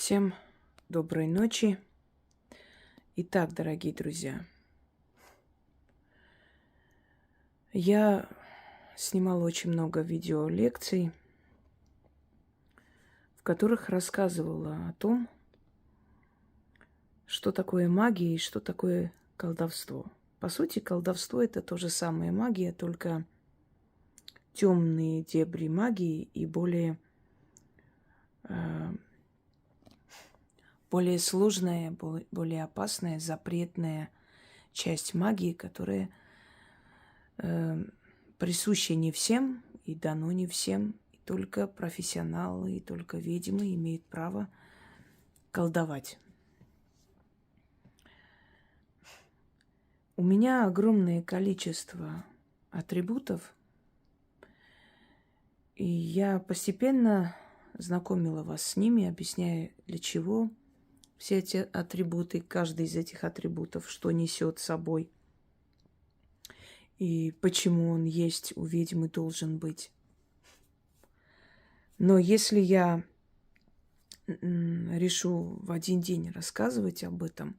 Всем доброй ночи. Итак, дорогие друзья, я снимала очень много видеолекций, в которых рассказывала о том, что такое магия и что такое колдовство. По сути, колдовство – это то же самое магия, только темные дебри магии и более сложная, более опасная, запретная часть магии, которая присуща не всем и дано не всем. И только профессионалы, и только ведьмы имеют право колдовать. У меня огромное количество атрибутов, и я постепенно знакомила вас с ними, объясняя, для чего все эти атрибуты, каждый из этих атрибутов, что несет с собой, и почему он есть у ведьмы должен быть. Но если я решу в один день рассказывать об этом,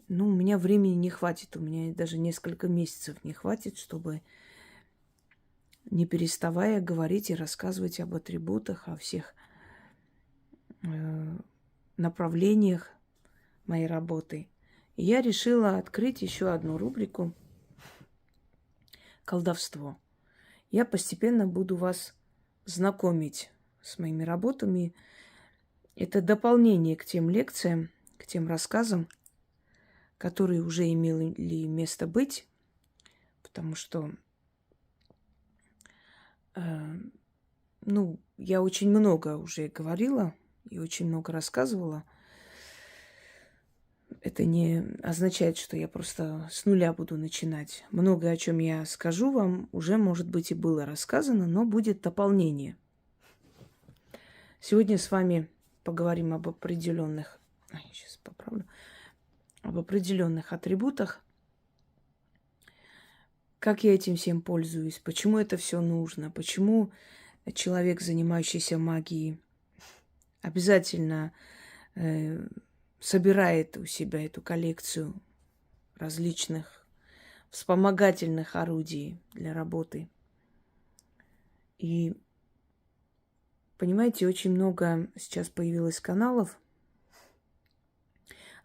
у меня времени не хватит, у меня даже несколько месяцев не хватит, чтобы, не переставая, говорить и рассказывать об атрибутах, о всех направлениях моей работы. И я решила открыть еще одну рубрику «Колдовство». Я постепенно буду вас знакомить с моими работами. Это дополнение к тем лекциям, к тем рассказам, которые уже имели место быть, потому что, я очень много уже говорила и очень много рассказывала. Это не означает, что я просто с нуля буду начинать. Многое, о чем я скажу вам, уже, может быть, и было рассказано, но будет дополнение. Сегодня с вами поговорим об определенных, об определенных атрибутах. Как я этим всем пользуюсь, почему это все нужно, почему человек, занимающийся магией, обязательно собирает у себя эту коллекцию различных вспомогательных орудий для работы. И, понимаете, очень много сейчас появилось каналов.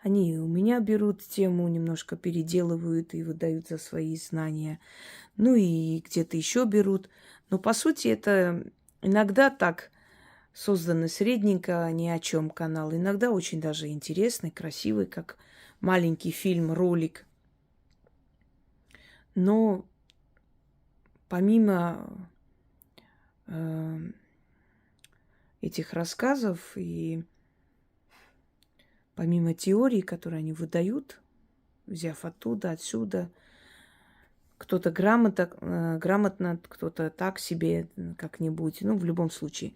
Они у меня берут тему, немножко переделывают и выдают за свои знания. И где-то еще берут. Но, по сути, это иногда так созданы средненько, ни о чем канал. Иногда очень даже интересный, красивый, как маленький фильм, ролик. Но помимо этих рассказов и помимо теорий, которые они выдают, взяв оттуда, отсюда, кто-то грамотно, кто-то так себе как-нибудь. В любом случае,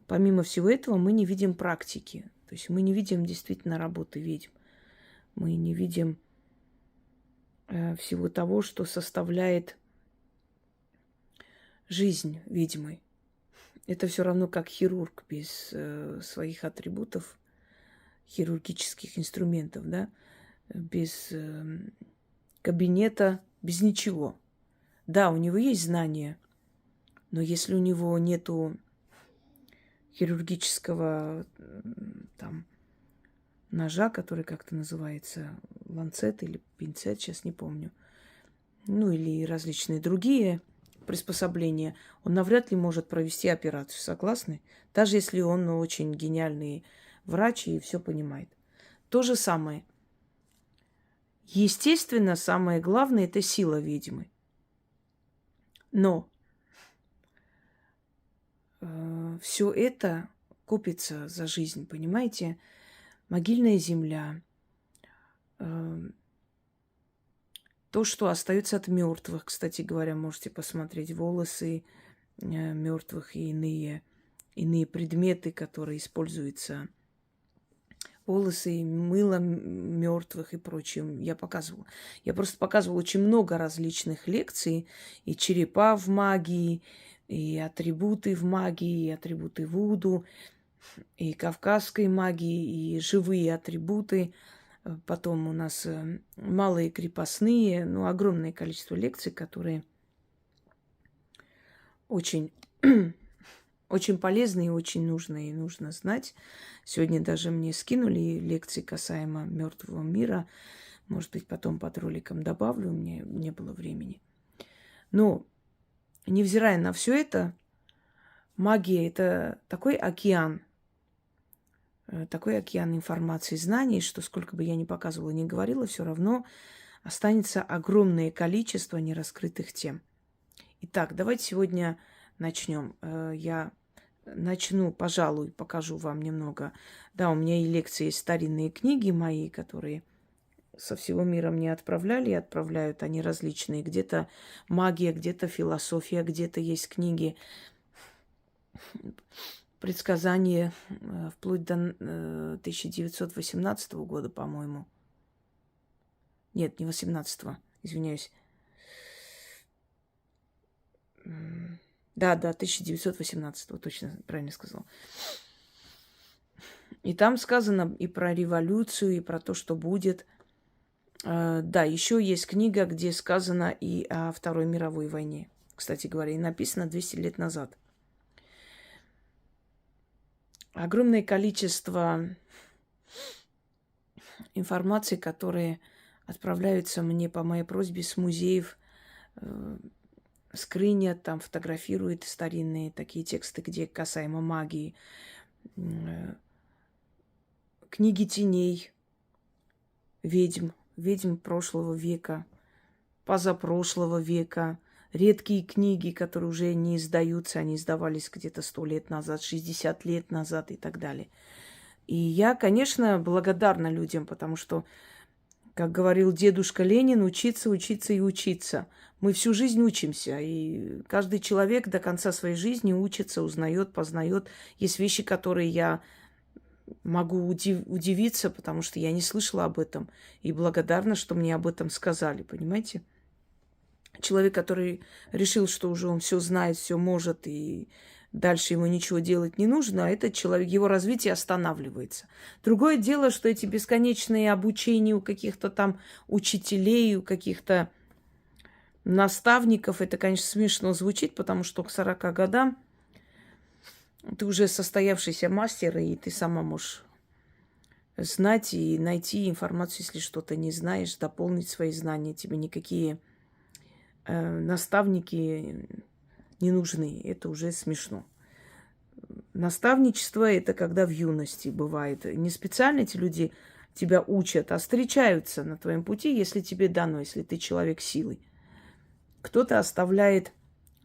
помимо всего этого, мы не видим практики. То есть мы не видим действительно работы ведьм. Мы не видим всего того, что составляет жизнь ведьмы. Это все равно как хирург без своих атрибутов, хирургических инструментов, да, без кабинета, без ничего. Да, у него есть знания, но если у него нету хирургического ножа, который как-то называется, ланцет или пинцет, сейчас не помню, или различные другие приспособления, он навряд ли может провести операцию, согласны? Даже если он очень гениальный врач и все понимает. То же самое. Естественно, самое главное – это сила ведьмы. Но все это купится за жизнь, понимаете? Могильная земля, то, что остается от мертвых, кстати говоря, можете посмотреть волосы мертвых и иные предметы, которые используются. Волосы, мыло мертвых и прочее. Я показывала. Я просто показывала очень много различных лекций. И черепа в магии, и атрибуты в магии, и атрибуты вуду. и кавказской магии, и живые атрибуты. Потом у нас малые крепостные, ну, огромное количество лекций, которые очень, очень полезны и очень нужны, и нужно знать. Сегодня даже мне скинули лекции касаемо мертвого мира. Может быть, потом под роликом добавлю, у меня не было времени. Но, невзирая на все это, магия – это такой океан информации, знаний, что сколько бы я ни показывала, ни говорила, все равно останется огромное количество нераскрытых тем. Итак, давайте сегодня начнем. Я начну, пожалуй, покажу вам немного. Да, у меня и лекции, есть старинные книги мои, которые со всего мира мне отправляли и отправляют. Они различные. Где-то магия, где-то философия, где-то есть книги предсказания вплоть до 1918 года, по-моему. Нет, не 18-го, извиняюсь. Да, 1918-го, точно правильно сказал. И там сказано и про революцию, и про то, что будет. Да, еще есть книга, где сказано и о Второй мировой войне. Кстати говоря, и написано 200 лет назад. Огромное количество информации, которые отправляются мне по моей просьбе с музеев, скрынят, там фотографируют старинные такие тексты, где касаемо магии, книги теней, ведьм прошлого века, позапрошлого века, редкие книги, которые уже не издаются, они издавались где-то 100 лет назад, 60 лет назад и так далее. И я, конечно, благодарна людям, потому что, как говорил дедушка Ленин, учиться, учиться и учиться. Мы всю жизнь учимся, и каждый человек до конца своей жизни учится, узнает, познает. Есть вещи, которые я могу удивиться, потому что я не слышала об этом. И благодарна, что мне об этом сказали, понимаете? Человек, который решил, что уже он все знает, все может, и дальше ему ничего делать не нужно, а этот человек, его развитие останавливается. Другое дело, что эти бесконечные обучения у каких-то там учителей, у каких-то наставников, это, конечно, смешно звучит, потому что к 40 годам ты уже состоявшийся мастер, и ты сама можешь знать и найти информацию, если что-то не знаешь, дополнить свои знания. Тебе никакие наставники не нужны. Это уже смешно. Наставничество – это когда в юности бывает. Не специально эти люди тебя учат, а встречаются на твоем пути, если тебе дано, если ты человек силы. Кто-то оставляет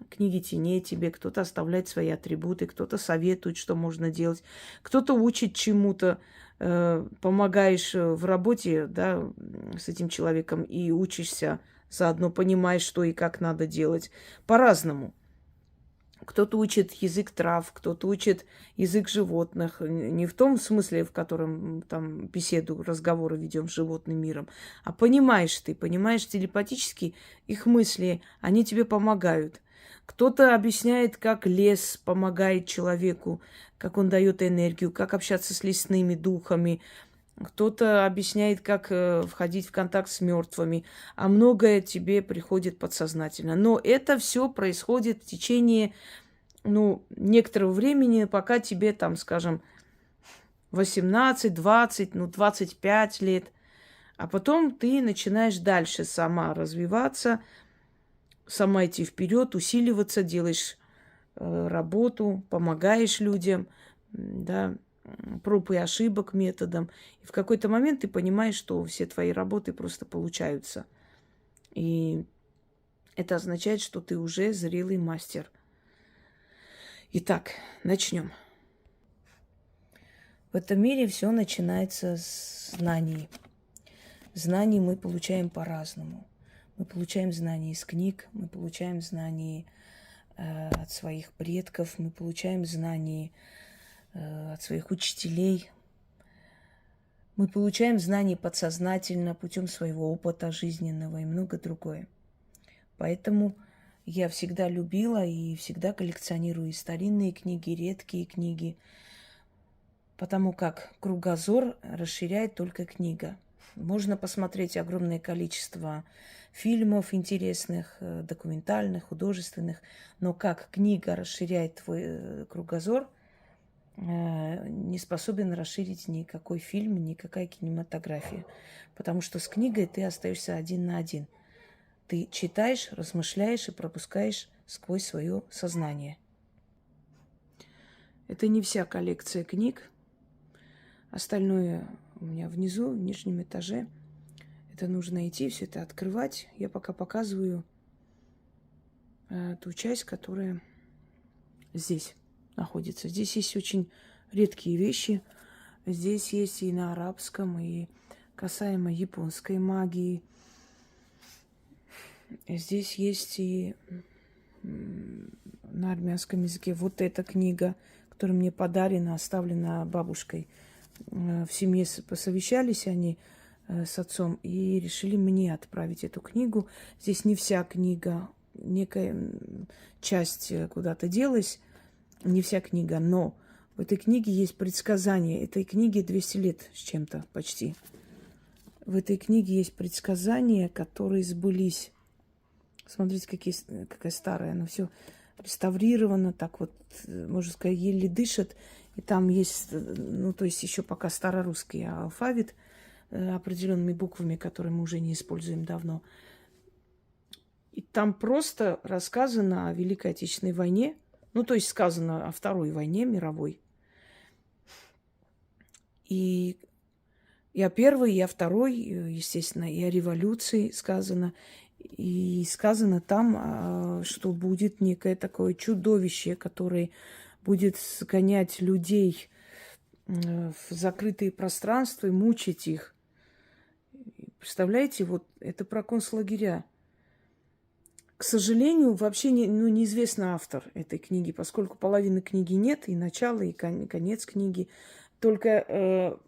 книги теней тебе, кто-то оставляет свои атрибуты, кто-то советует, что можно делать, кто-то учит чему-то, помогаешь в работе, да, с этим человеком и учишься, заодно понимаешь, что и как надо делать. По-разному. Кто-то учит язык трав, кто-то учит язык животных. Не в том смысле, в котором там беседу, разговоры ведем с животным миром, а понимаешь телепатически их мысли, они тебе помогают. Кто-то объясняет, как лес помогает человеку, как он дает энергию, как общаться с лесными духами. Кто-то объясняет, как входить в контакт с мертвыми, а многое тебе приходит подсознательно. Но это все происходит в течение, некоторого времени, пока тебе, там, скажем, 18, 20, 25 лет. А потом ты начинаешь дальше сама развиваться, сама идти вперед, усиливаться, делаешь работу, помогаешь людям, да, проб и ошибок методом. И в какой-то момент ты понимаешь, что все твои работы просто получаются. И это означает, что ты уже зрелый мастер. Итак, начнем. В этом мире все начинается с знаний. Знаний мы получаем по-разному. Мы получаем знания из книг, мы получаем знания от своих предков, мы получаем знания от своих учителей. Мы получаем знания подсознательно путем своего опыта жизненного и много другое. Поэтому я всегда любила и всегда коллекционирую и старинные книги, редкие книги. потому как кругозор расширяет только книга. Можно посмотреть огромное количество фильмов интересных, документальных, художественных, но как книга расширяет твой кругозор, не способен расширить никакой фильм, никакая кинематография. Потому что с книгой ты остаешься один на один. Ты читаешь, размышляешь и пропускаешь сквозь свое сознание. Это не вся коллекция книг. Остальное у меня внизу, в нижнем этаже. Это нужно идти, все это открывать. Я пока показываю ту часть, которая здесь находится. Здесь есть очень редкие вещи. Здесь есть и на арабском, и касаемо японской магии. Здесь есть и на армянском языке вот эта книга, которая мне подарена, оставлена бабушкой. В семье посовещались они с отцом и решили мне отправить эту книгу. Здесь не вся книга, некая часть куда-то делась, не вся книга, но в этой книге есть предсказания. Этой книге 200 лет с чем-то почти. В этой книге есть предсказания, которые сбылись. Смотрите, какая старая, она все реставрировано, так вот, можно сказать, еле дышит. И там есть, ну, то есть еще пока старорусский алфавит определенными буквами, которые мы уже не используем давно. И там просто рассказано о Великой Отечественной войне, ну, то есть сказано о Второй войне мировой. И о Первой, и о Второй, естественно, и о революции сказано. И сказано там, что будет некое такое чудовище, которое будет сгонять людей в закрытые пространства и мучить их. Представляете, вот это про концлагеря. К сожалению, вообще неизвестно автор этой книги, поскольку половины книги нет, и начало, и конец книги. Только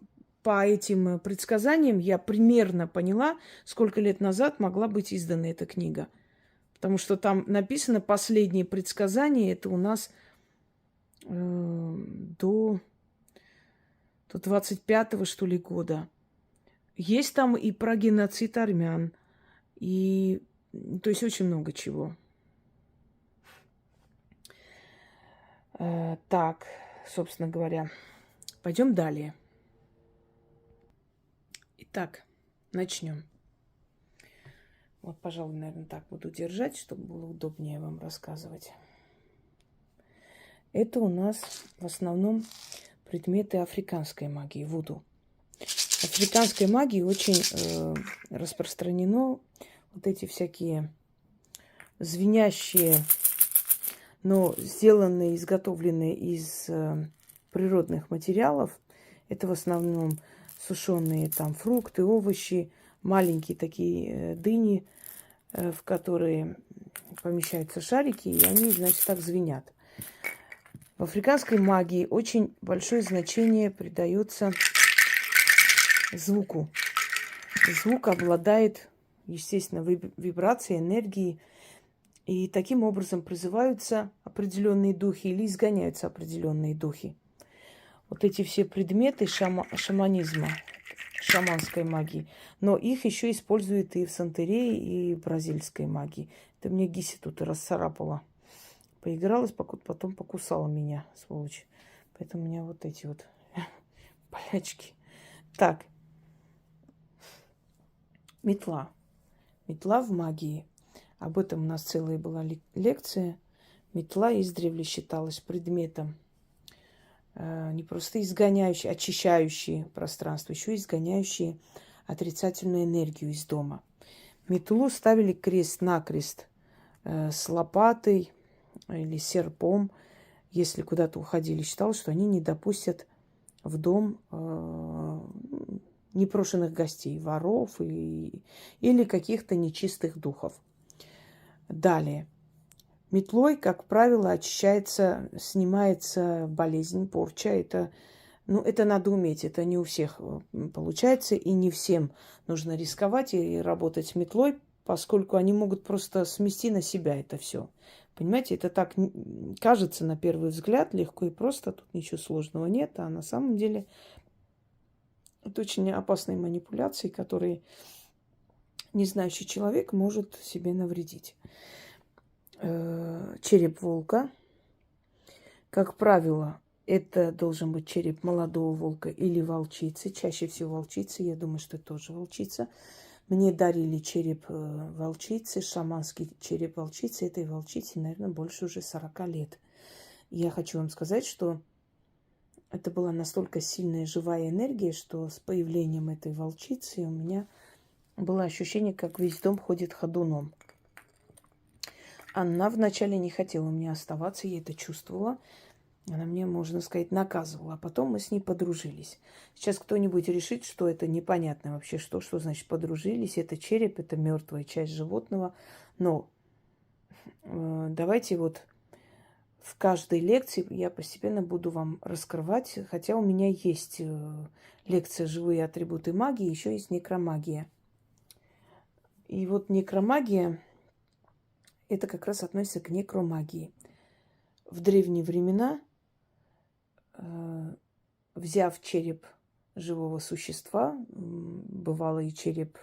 по этим предсказаниям я примерно поняла, сколько лет назад могла быть издана эта книга. Потому что там написано последние предсказания, это у нас до 25-го, что ли, года. Есть там и про геноцид армян, и то есть очень много чего. Так, собственно говоря, пойдем далее. Итак, начнем. Вот, пожалуй, наверное, так буду держать, чтобы было удобнее вам рассказывать. Это у нас в основном предметы африканской магии, вуду. В африканской магии очень распространено вот эти всякие звенящие, но сделанные, изготовленные из природных материалов. Это в основном сушеные там фрукты, овощи, маленькие такие дыни, в которые помещаются шарики, и они, значит, так звенят. В африканской магии очень большое значение придается звуку. Звук обладает, естественно, вибрацией, энергией, и таким образом призываются определенные духи или изгоняются определенные духи. Вот эти все предметы шаманизма, шаманской магии, но их еще используют и в сантерее, и в бразильской магии. Это мне Гиси тут расцарапала. Поигралась, потом покусала меня, сволочь. Поэтому у меня вот эти вот болячки. Так. Метла. Метла в магии. Об этом у нас целая была лекция. Метла издревле считалась предметом не просто изгоняющий, очищающий пространство, еще изгоняющий отрицательную энергию из дома. Метлу ставили крест-накрест с лопатой или серпом, если куда-то уходили. Считалось, что они не допустят в дом непрошенных гостей, воров или каких-то нечистых духов. Далее. Метлой, как правило, очищается, снимается болезнь, порча. Это надо уметь, это не у всех получается, и не всем нужно рисковать и работать с метлой, поскольку они могут просто смести на себя это все. Понимаете, это так кажется на первый взгляд легко и просто, тут ничего сложного нет, а на самом деле это очень опасные манипуляции, которые незнающий человек может себе навредить. Череп волка. Как правило, это должен быть череп молодого волка или волчицы. Чаще всего волчицы. Я думаю, что это тоже волчица. Мне дарили череп волчицы, шаманский череп волчицы. Этой волчице, наверное, больше уже 40 лет. И я хочу вам сказать, что это была настолько сильная живая энергия, что с появлением этой волчицы у меня было ощущение, как весь дом ходит ходуном. Она вначале не хотела у меня оставаться, я это чувствовала. Она мне, можно сказать, наказывала. А потом мы с ней подружились. Сейчас кто-нибудь решит, что это непонятно вообще, что значит подружились. Это череп, это мертвая часть животного. Но давайте вот в каждой лекции я постепенно буду вам раскрывать. Хотя у меня есть лекция «Живые атрибуты магии», еще есть некромагия. И вот некромагия, это как раз относится к некромагии. В древние времена, взяв череп живого существа, бывало и череп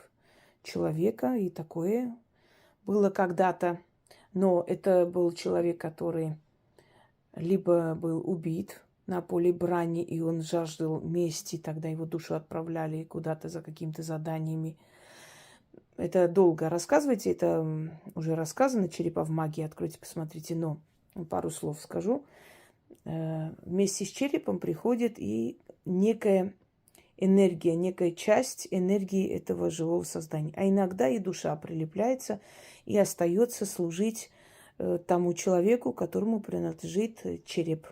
человека, и такое было когда-то. Но это был человек, который либо был убит на поле брани, и он жаждал мести, тогда его душу отправляли куда-то за какими-то заданиями. Это долго рассказывать, это уже рассказано, черепа в магии, откройте, посмотрите, но пару слов скажу. Вместе с черепом приходит и некая энергия, некая часть энергии этого живого создания. А иногда и душа прилепляется и остается служить тому человеку, которому принадлежит череп.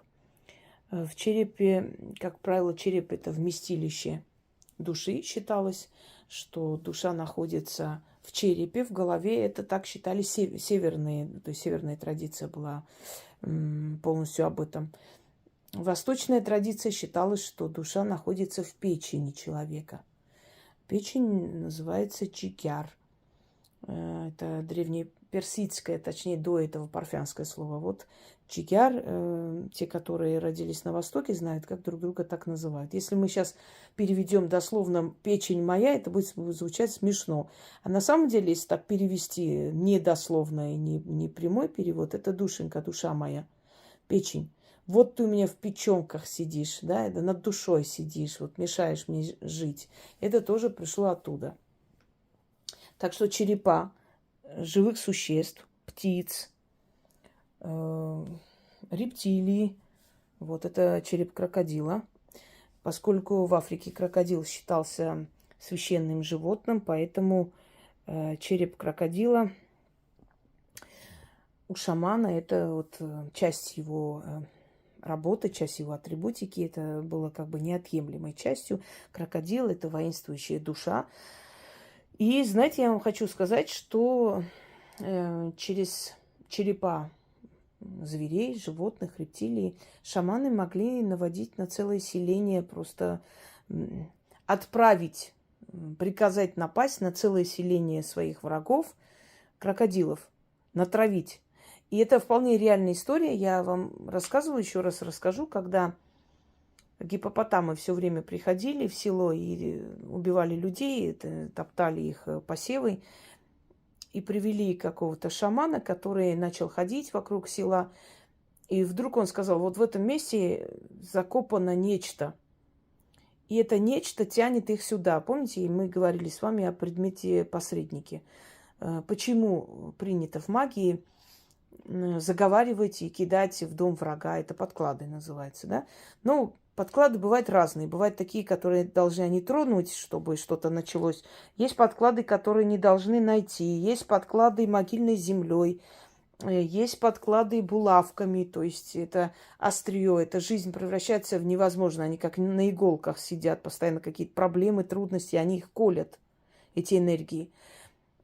В черепе, как правило, череп – это вместилище души, считалось, что душа находится в черепе, в голове. Это так считали северные, то есть северная традиция была полностью об этом. Восточная традиция считалась, что душа находится в печени человека. Печень называется чикяр. Это древнеперсидское, точнее, до этого парфянское слово. Вот чигяр, те, которые родились на Востоке, знают, как друг друга так называют. Если мы сейчас переведем дословно «печень моя», это будет звучать смешно. А на самом деле, если так перевести не дословно и не прямой перевод, это душенька, душа моя, печень. Вот ты у меня в печенках сидишь, да, это над душой сидишь, вот мешаешь мне жить. Это тоже пришло оттуда. Так что черепа живых существ, птиц, рептилий, вот это череп крокодила. Поскольку в Африке крокодил считался священным животным, поэтому череп крокодила у шамана это вот часть его работы, часть его атрибутики, это было как бы неотъемлемой частью. Крокодил – это воинствующая душа. И, знаете, я вам хочу сказать, что через черепа зверей, животных, рептилий шаманы могли наводить на целое селение, просто отправить, приказать напасть на целое селение своих врагов, крокодилов, натравить. И это вполне реальная история. Я вам рассказывала, еще раз расскажу, когда гиппопотамы все время приходили в село и убивали людей, топтали их посевы, и привели какого-то шамана, который начал ходить вокруг села. И вдруг он сказал, вот в этом месте закопано нечто. И это нечто тянет их сюда. Помните, мы говорили с вами о предмете посредники. Почему принято в магии заговаривать и кидать в дом врага? Это подклады называется, да? Ну, подклады бывают разные. Бывают такие, которые должны не тронуть, чтобы что-то началось. Есть подклады, которые не должны найти. Есть подклады могильной землей. Есть подклады булавками. То есть это острие, это жизнь превращается в невозможно. Они как на иголках сидят, постоянно какие-то проблемы, трудности. Они их колят, эти энергии.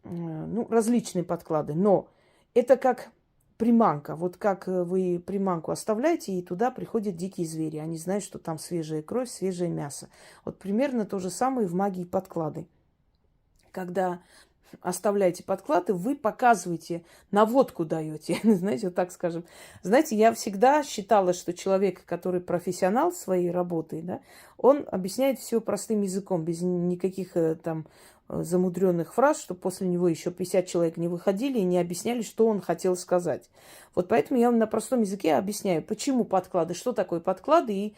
Ну, различные подклады. Но это как приманка. Вот как вы приманку оставляете, и туда приходят дикие звери. Они знают, что там свежая кровь, свежее мясо. Вот примерно то же самое в магии подклады. Когда оставляете подклады, вы показываете, наводку даете, знаете, вот так скажем. Знаете, я всегда считала, что человек, который профессионал своей работы, да, он объясняет все простым языком, без никаких там замудренных фраз, чтобы после него еще 50 человек не выходили и не объясняли, что он хотел сказать. Вот поэтому я вам на простом языке объясняю, почему подклады, что такое подклады, и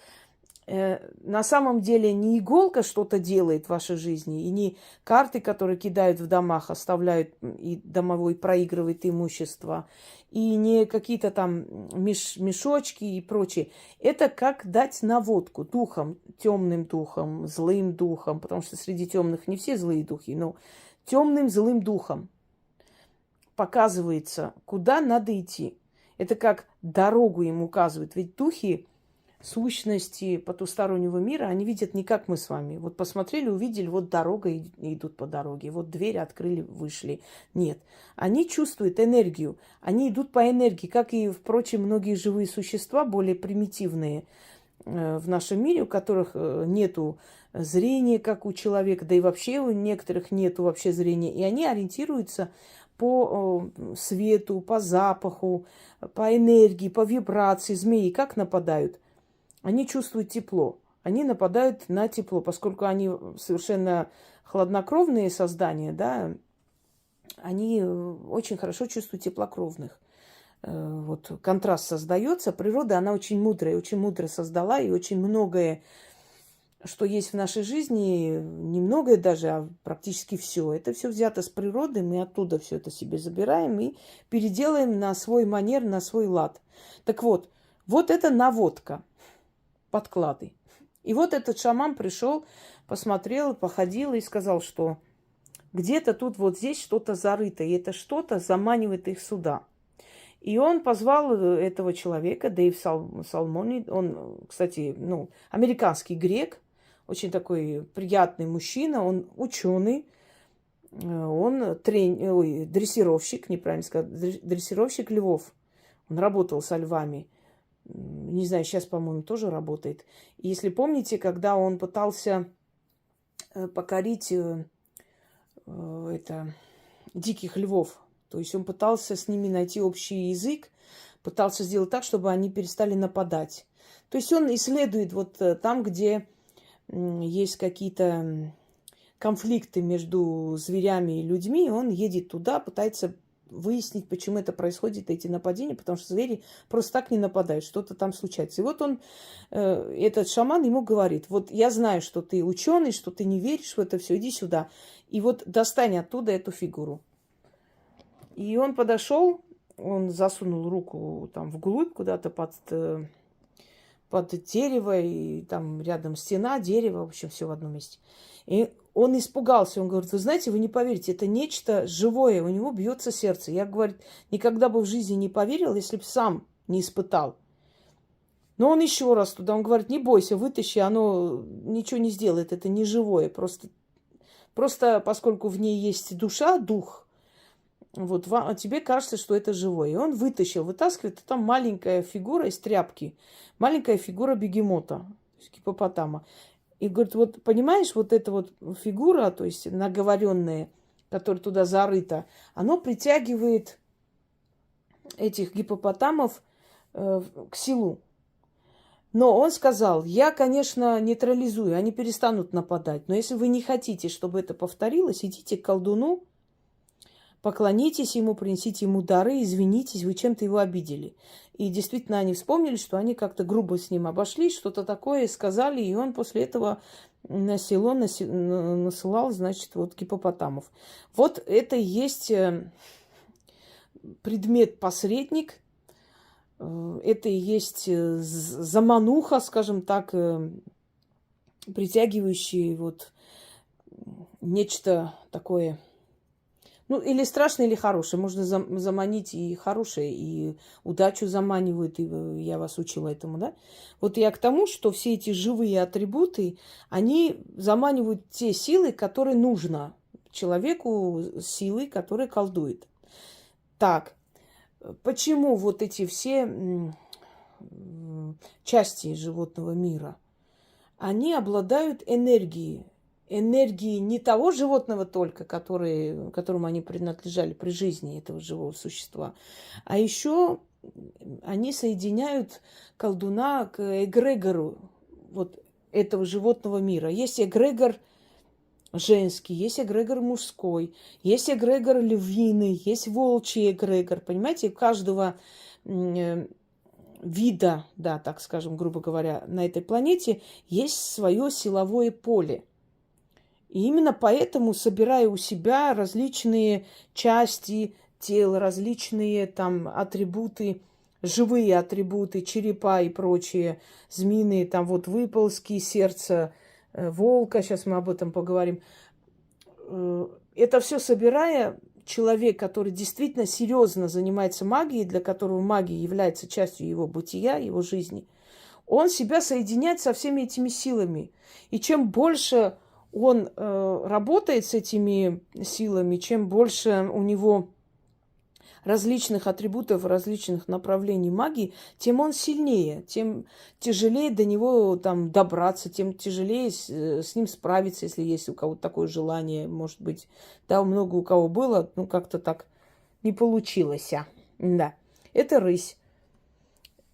на самом деле не иголка что-то делает в вашей жизни, и не карты, которые кидают в домах, оставляют, и домовой проигрывает имущество, и не какие-то там мешочки и прочее. Это как дать наводку духом, темным духом, злым духом, потому что среди темных не все злые духи, но темным злым духом показывается, куда надо идти. Это как дорогу им указывает. Ведь духи, сущности потустороннего мира, они видят не как мы с вами. Вот посмотрели, увидели, вот дорога, и идут по дороге. Вот дверь открыли, вышли. Нет. Они чувствуют энергию. Они идут по энергии, как и, впрочем, многие живые существа, более примитивные в нашем мире, у которых нету зрения, как у человека, да и вообще у некоторых нету вообще зрения. И они ориентируются по свету, по запаху, по энергии, по вибрации. Змеи как нападают? Они чувствуют тепло. Они нападают на тепло, поскольку они совершенно хладнокровные создания, да, они очень хорошо чувствуют теплокровных. Вот контраст создается. Природа, она очень мудрая, очень мудро создала, и очень многое, что есть в нашей жизни, немногое даже, а практически все. Это все взято с природы, мы оттуда все это себе забираем и переделаем на свой манер, на свой лад. Так вот, вот это наводка, подклады. И вот этот шаман пришел, посмотрел, походил и сказал, что где-то тут вот здесь что-то зарыто, и это что-то заманивает их сюда. И он позвал этого человека, Дэйв Салмони, он, кстати, американский грек, очень такой приятный мужчина, он ученый, он дрессировщик, неправильно сказать, дрессировщик львов. Он работал со львами. Не знаю, сейчас, по-моему, тоже работает. И если помните, когда он пытался покорить диких львов, то есть он пытался с ними найти общий язык, пытался сделать так, чтобы они перестали нападать. То есть он исследует вот там, где есть какие-то конфликты между зверями и людьми, он едет туда, пытается выяснить, почему это происходит, эти нападения, потому что звери просто так не нападают, что-то там случается. И вот он, этот шаман ему говорит, вот я знаю, что ты ученый, что ты не веришь в это все, иди сюда. И вот достань оттуда эту фигуру. И он подошел, он засунул руку там вглубь куда-то под дерево, и там рядом стена, дерево, в общем, все в одном месте. И он испугался, он говорит, вы знаете, вы не поверите, это нечто живое, у него бьется сердце. Я, говорит, никогда бы в жизни не поверил, если бы сам не испытал. Но он еще раз туда, он говорит, не бойся, вытащи, оно ничего не сделает, это не живое, просто поскольку в ней есть душа, дух, вот тебе кажется, что это живое. И он вытаскивает, там маленькая фигура из тряпки, маленькая фигура бегемота, гиппопотама. И говорит, вот понимаешь, вот эта вот фигура, то есть наговоренная, которая туда зарыта, она притягивает этих гиппопотамов к селу. Но он сказал, я, конечно, нейтрализую, они перестанут нападать. Но если вы не хотите, чтобы это повторилось, идите к колдуну, поклонитесь ему, принесите ему дары, извинитесь, вы чем-то его обидели. И действительно они вспомнили, что они как-то грубо с ним обошлись, что-то такое сказали, и он после этого на село насылал, значит, вот гиппопотамов. Вот это и есть предмет-посредник, это и есть замануха, скажем так, притягивающий вот нечто такое. Или страшное, или хорошее. Можно заманить и хорошее, и удачу заманивают, и я вас учила этому, да? Вот я к тому, что все эти живые атрибуты, они заманивают те силы, которые нужно человеку, силы, которые колдует. Так, почему вот эти все части животного мира, они обладают энергией, энергии не того животного только, которому они принадлежали при жизни этого живого существа, а еще они соединяют колдуна к эгрегору вот этого животного мира. Есть эгрегор женский, есть эгрегор мужской, есть эгрегор львиный, есть волчий эгрегор. Понимаете, у каждого вида, да, так скажем, грубо говоря, на этой планете есть свое силовое поле. И именно поэтому, собирая у себя различные части тела, различные там атрибуты, живые атрибуты, черепа и прочие, змеиные, там вот выползки, сердце волка, сейчас мы об этом поговорим. Это все собирая, человек, который действительно серьезно занимается магией, для которого магия является частью его бытия, его жизни, он себя соединяет со всеми этими силами. И чем больше он работает с этими силами, чем больше у него различных атрибутов, различных направлений магии, тем он сильнее, тем тяжелее до него там добраться, тем тяжелее с ним справиться, если есть у кого-то такое желание, может быть. Да, много у кого было, ну как-то так не получилось. Да, это рысь.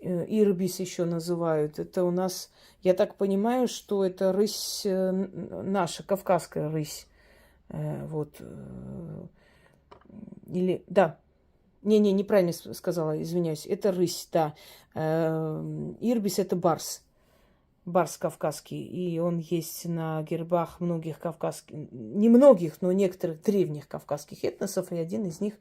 Ирбис еще называют. Это у нас, я так понимаю, что это рысь наша, кавказская рысь. Вот. Или, да, неправильно сказала, извиняюсь. Это рысь, да. Ирбис – это барс. Барс кавказский. И он есть на гербах многих кавказских, не многих, но некоторых древних кавказских этносов. И один из них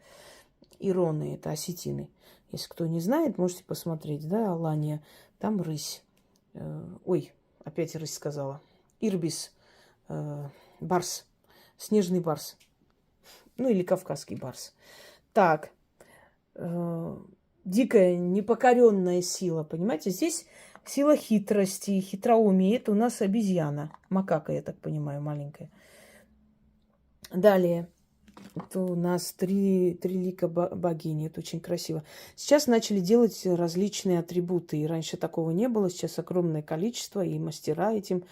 ироны, это осетины. Если кто не знает, можете посмотреть, да, Алания. Там рысь. Ой, опять рысь сказала. Ирбис. Барс. Снежный барс. Ну, или кавказский барс. Так. Дикая, непокоренная сила, понимаете? Здесь сила хитрости, хитроумия. Это у нас обезьяна. Макака, я так понимаю, маленькая. Далее. Это у нас три лика богини. Это очень красиво. Сейчас начали делать различные атрибуты. И раньше такого не было. Сейчас огромное количество. И мастера этим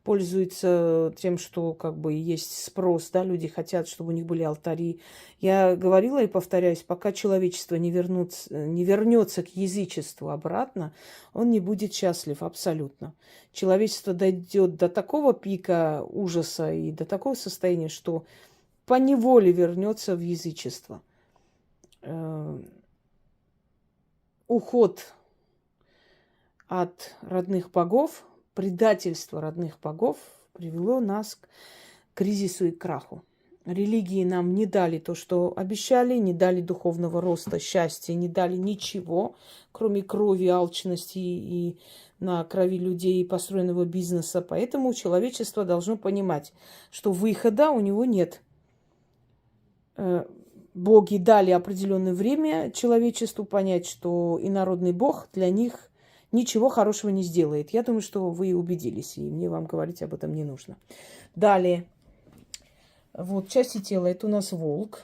пользуются тем, что как бы есть спрос. Да? Люди хотят, чтобы у них были алтари. Я говорила и повторяюсь, пока человечество не вернется к язычеству обратно, он не будет счастлив абсолютно. Человечество дойдет до такого пика ужаса и до такого состояния, что поневоле вернется в язычество. Уход от родных богов, предательство родных богов привело нас к кризису и краху. Религии нам не дали то, что обещали, не дали духовного роста, счастья, не дали ничего, кроме крови, алчности и на крови людей построенного бизнеса. Поэтому человечество должно понимать, что выхода у него нет. Боги дали определенное время человечеству понять, что инородный бог для них ничего хорошего не сделает. Я думаю, что вы убедились, и мне вам говорить об этом не нужно. Далее. Вот части тела. Это у нас волк.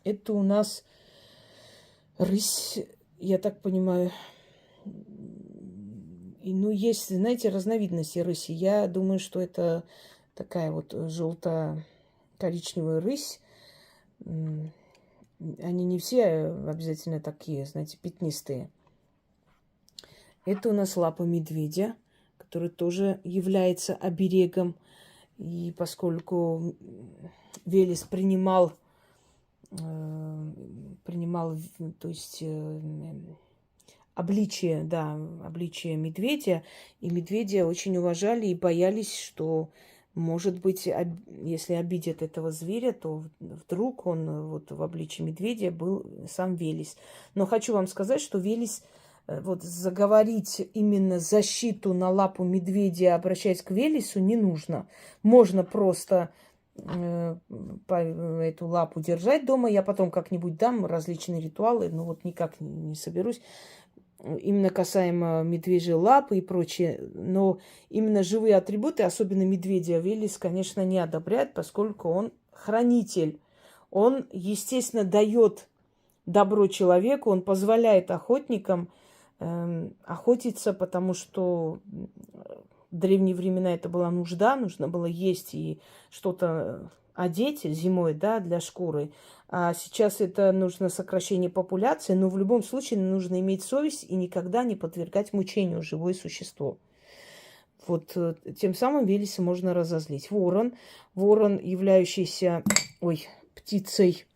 Это у нас рысь, я так понимаю. И, ну, есть, знаете, разновидности рыси. Я думаю, что это такая вот желто-коричневая рысь. Они не все обязательно такие, знаете, пятнистые. Это у нас лапа медведя, который тоже является оберегом. И поскольку Велес принимал, то есть обличие медведя, и медведя очень уважали и боялись, что, может быть, если обидят этого зверя, то вдруг он вот в обличии медведя был сам Велес. Но хочу вам сказать, что Велес, вот заговорить именно защиту на лапу медведя, обращаясь к Велесу, не нужно. Можно просто эту лапу держать дома. Я потом как-нибудь дам различные ритуалы, но вот никак не соберусь. Именно касаемо медвежьей лапы и прочее. Но именно живые атрибуты, особенно медведя, Велес, конечно, не одобряет, поскольку он хранитель. Он, естественно, дает добро человеку, он позволяет охотникам охотиться, потому что В древние времена это была нужда, нужно было есть и что-то одеть зимой, да, для шкуры. А сейчас это нужно сокращение популяции, но в любом случае нужно иметь совесть и никогда не подвергать мучению живое существо. Вот тем самым Велеса можно разозлить. Ворон, ворон, являющийся, птицей,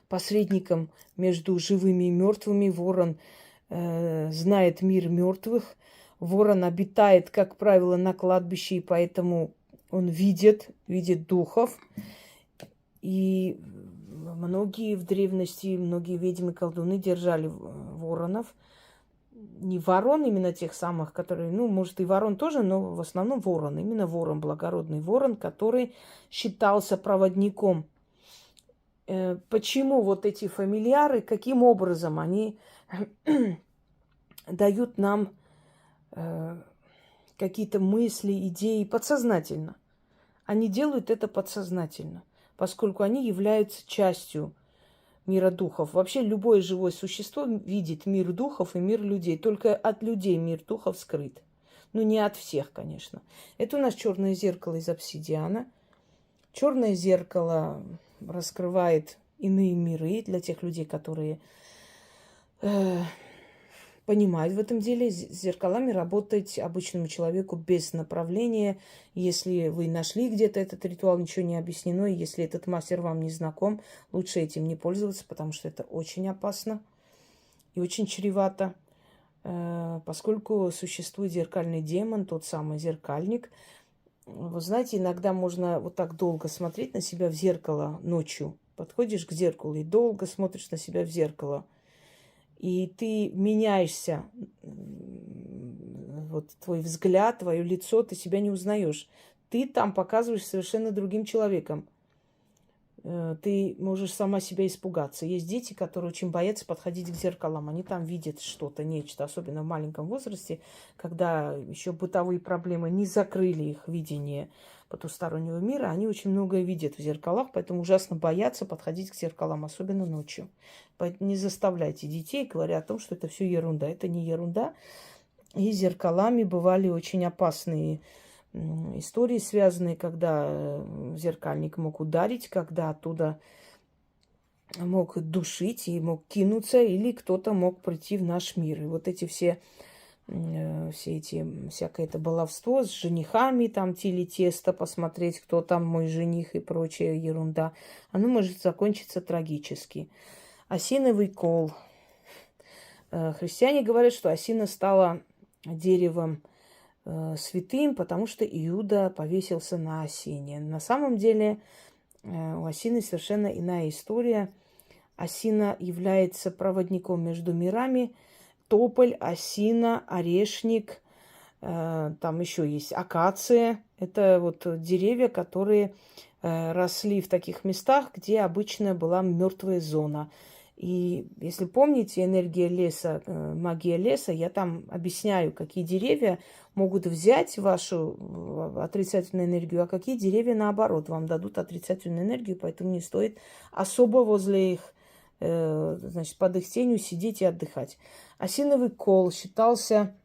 посредником между живыми и мертвыми. Ворон знает мир мертвых. Ворон обитает, как правило, на кладбище, и поэтому он видит духов. И многие в древности, многие ведьмы и колдуны держали воронов. Не ворон именно тех самых, которые, может, и ворон тоже, но в основном ворон. Именно ворон, благородный ворон, который считался проводником. Почему вот эти фамильяры, каким образом они дают нам какие-то мысли, идеи подсознательно? Они делают это подсознательно, поскольку они являются частью мира духов. Вообще любое живое существо видит мир духов и мир людей. Только от людей мир духов скрыт. Не от всех, конечно. Это у нас черное зеркало из обсидиана. Черное зеркало раскрывает иные миры для тех людей, которые понимают в этом деле. С зеркалами работать обычному человеку без направления. Если вы нашли где-то этот ритуал, ничего не объяснено, и если этот мастер вам не знаком, лучше этим не пользоваться, потому что это очень опасно и очень чревато, поскольку существует зеркальный демон, тот самый зеркальник. Вы знаете, иногда можно вот так долго смотреть на себя в зеркало ночью. Подходишь к зеркалу и долго смотришь на себя в зеркало. И ты меняешься, вот твой взгляд, твое лицо, ты себя не узнаешь. Ты там показываешь совершенно другим человеком. Ты можешь сама себя испугаться. Есть дети, которые очень боятся подходить к зеркалам. Они там видят что-то, нечто, особенно в маленьком возрасте, когда еще бытовые проблемы не закрыли их видение потустороннего мира. Они очень многое видят в зеркалах, поэтому ужасно боятся подходить к зеркалам, особенно ночью. Поэтому не заставляйте детей, говоря о том, что это все ерунда. Это не ерунда. И с зеркалами бывали очень опасные истории, связанные, когда зеркальник мог ударить, когда оттуда мог душить и мог кинуться, или кто-то мог прийти в наш мир. И вот эти всякое это баловство с женихами, там тили-тесто, посмотреть, кто там мой жених и прочая ерунда, оно может закончиться трагически. Осиновый кол. Христиане говорят, что осина стала деревом святым, потому что Иуда повесился на осине. На самом деле у осины совершенно иная история. Осина является проводником между мирами. Тополь, осина, орешник, там еще есть акация. Это вот деревья, которые росли в таких местах, где обычно была мертвая зона. И если помните, энергия леса, магия леса, я там объясняю, какие деревья могут взять вашу отрицательную энергию, а какие деревья, наоборот, вам дадут отрицательную энергию, поэтому не стоит особо возле их, под их тенью сидеть и отдыхать. Осиновый кол считался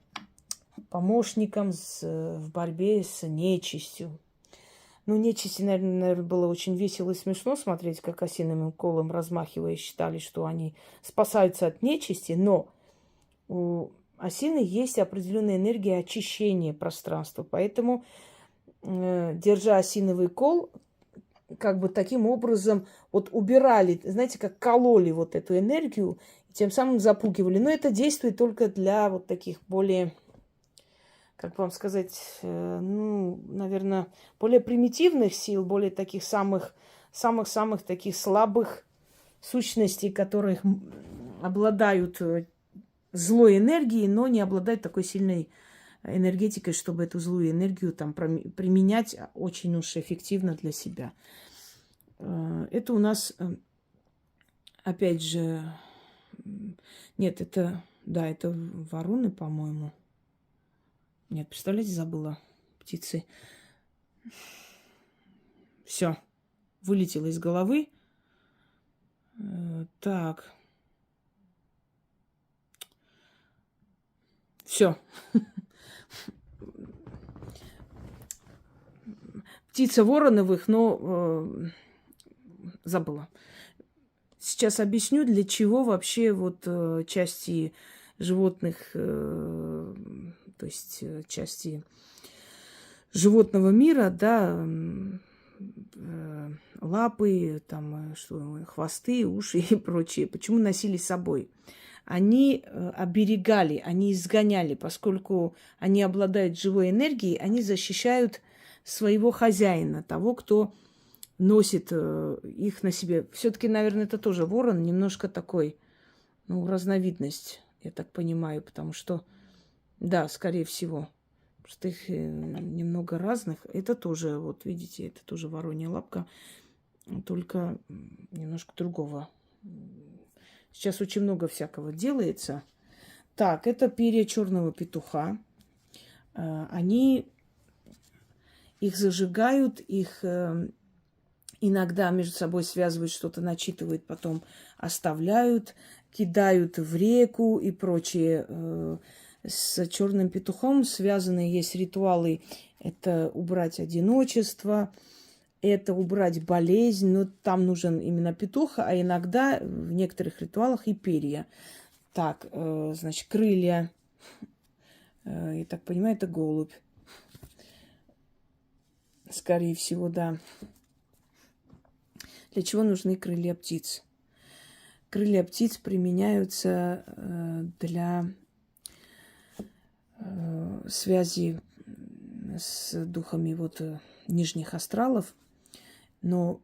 помощником в борьбе с нечистью. Нечисти, наверное, было очень весело и смешно смотреть, как осиновым колом, размахивая, считали, что они спасаются от нечисти, но у осины есть определенная энергия очищения пространства. Поэтому, держа осиновый кол, как бы таким образом вот убирали, знаете, как кололи вот эту энергию, и тем самым запугивали. Но это действует только для вот таких более, как вам сказать, наверное, более примитивных сил, более таких самых таких слабых сущностей, которых обладают злой энергией, но не обладают такой сильной энергетикой, чтобы эту злую энергию там применять очень уж эффективно для себя. Это у нас, опять же, нет, это вороны, по-моему. Нет, представляете, забыла птицы. Все, вылетело из головы. Так. Все. птица вороновых, но забыла. Сейчас объясню, для чего вообще вот части животных, то есть части животного мира, да, лапы, там, что, хвосты, уши и прочее, почему носили с собой? Они оберегали, они изгоняли, поскольку они обладают живой энергией, они защищают своего хозяина, того, кто носит их на себе. Все-таки, наверное, это тоже ворон, немножко такой, ну, разновидность, я так понимаю, потому что, да, скорее всего, просто их немного разных. Это тоже, вот видите, это тоже воронья лапка, только немножко другого. Сейчас очень много всякого делается. Так, это перья черного петуха. Они их зажигают, их иногда между собой связывают, что-то начитывают, потом оставляют, кидают в реку и прочее. С черным петухом связаны есть ритуалы. Это убрать одиночество, это убрать болезнь, но там нужен именно петух, а иногда в некоторых ритуалах и перья. Так, значит, крылья. Я так понимаю, это голубь. Скорее всего, да. Для чего нужны крылья птиц? Крылья птиц применяются для связи с духами вот нижних астралов. Но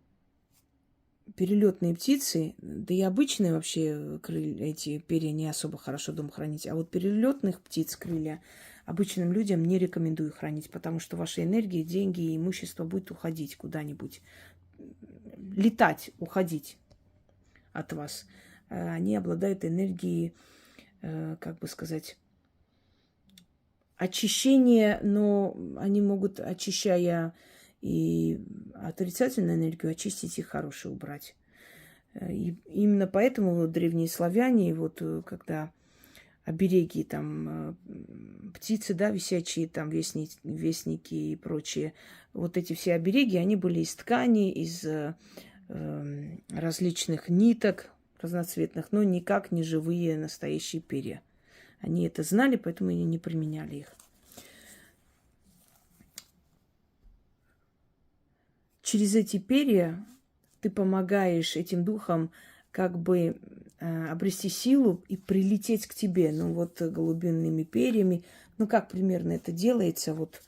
перелетные птицы, да и обычные вообще эти перья не особо хорошо дома хранить, а вот перелетных птиц крылья обычным людям не рекомендую хранить, потому что ваши энергии, деньги и имущество будет уходить куда-нибудь, летать, уходить от вас. Они обладают энергией, как бы сказать, очищения, но они могут, очищая и отрицательную энергию, очистить и хорошую убрать. И именно поэтому вот древние славяне, вот когда обереги, там, птицы, да, висячие, там, вестники и прочие, вот эти все обереги, они были из ткани, из различных ниток разноцветных, но никак не живые настоящие перья. Они это знали, поэтому и не применяли их. Через эти перья ты помогаешь этим духам как бы обрести силу и прилететь к тебе. Ну вот голубиными перьями. Ну как примерно это делается? Вот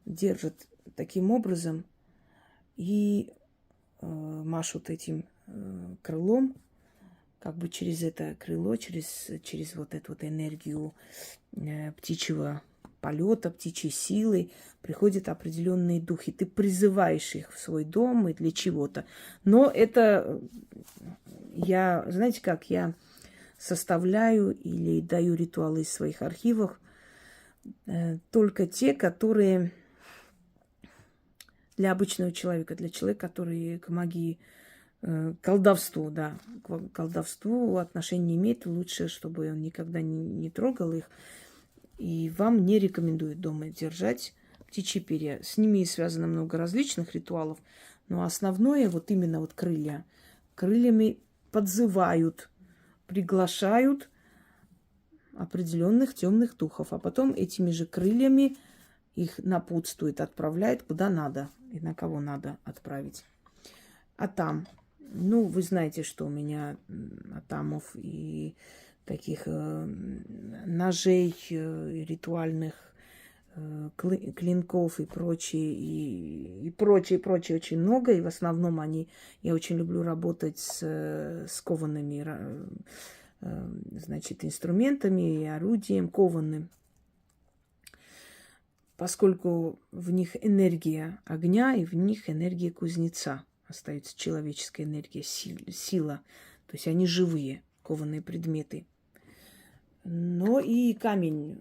держат таким образом и машут этим крылом, как бы через это крыло, через вот эту вот энергию птичьего полета, птичьей силы приходят определенные духи. Ты призываешь их в свой дом и для чего-то. Но это я, знаете как, я составляю или даю ритуалы из своих архивов только те, которые для обычного человека, для человека, который к магии, колдовству, да, к колдовству отношения не имеет. Лучше, чтобы он никогда не трогал их. И вам не рекомендуют дома держать птичьи перья. С ними связано много различных ритуалов, но основное вот именно вот крылья. Крыльями подзывают, приглашают определенных темных духов, а потом этими же крыльями их напутствует, отправляет куда надо и на кого надо отправить. А там, ну, вы знаете, что у меня атамов и таких ножей ритуальных, клинков и прочее, и прочее очень много. И в основном я очень люблю работать с коваными, значит, инструментами и орудием кованым, поскольку в них энергия огня и в них энергия кузнеца. Остается человеческая энергия, сила. То есть они живые, кованые предметы. Но и камень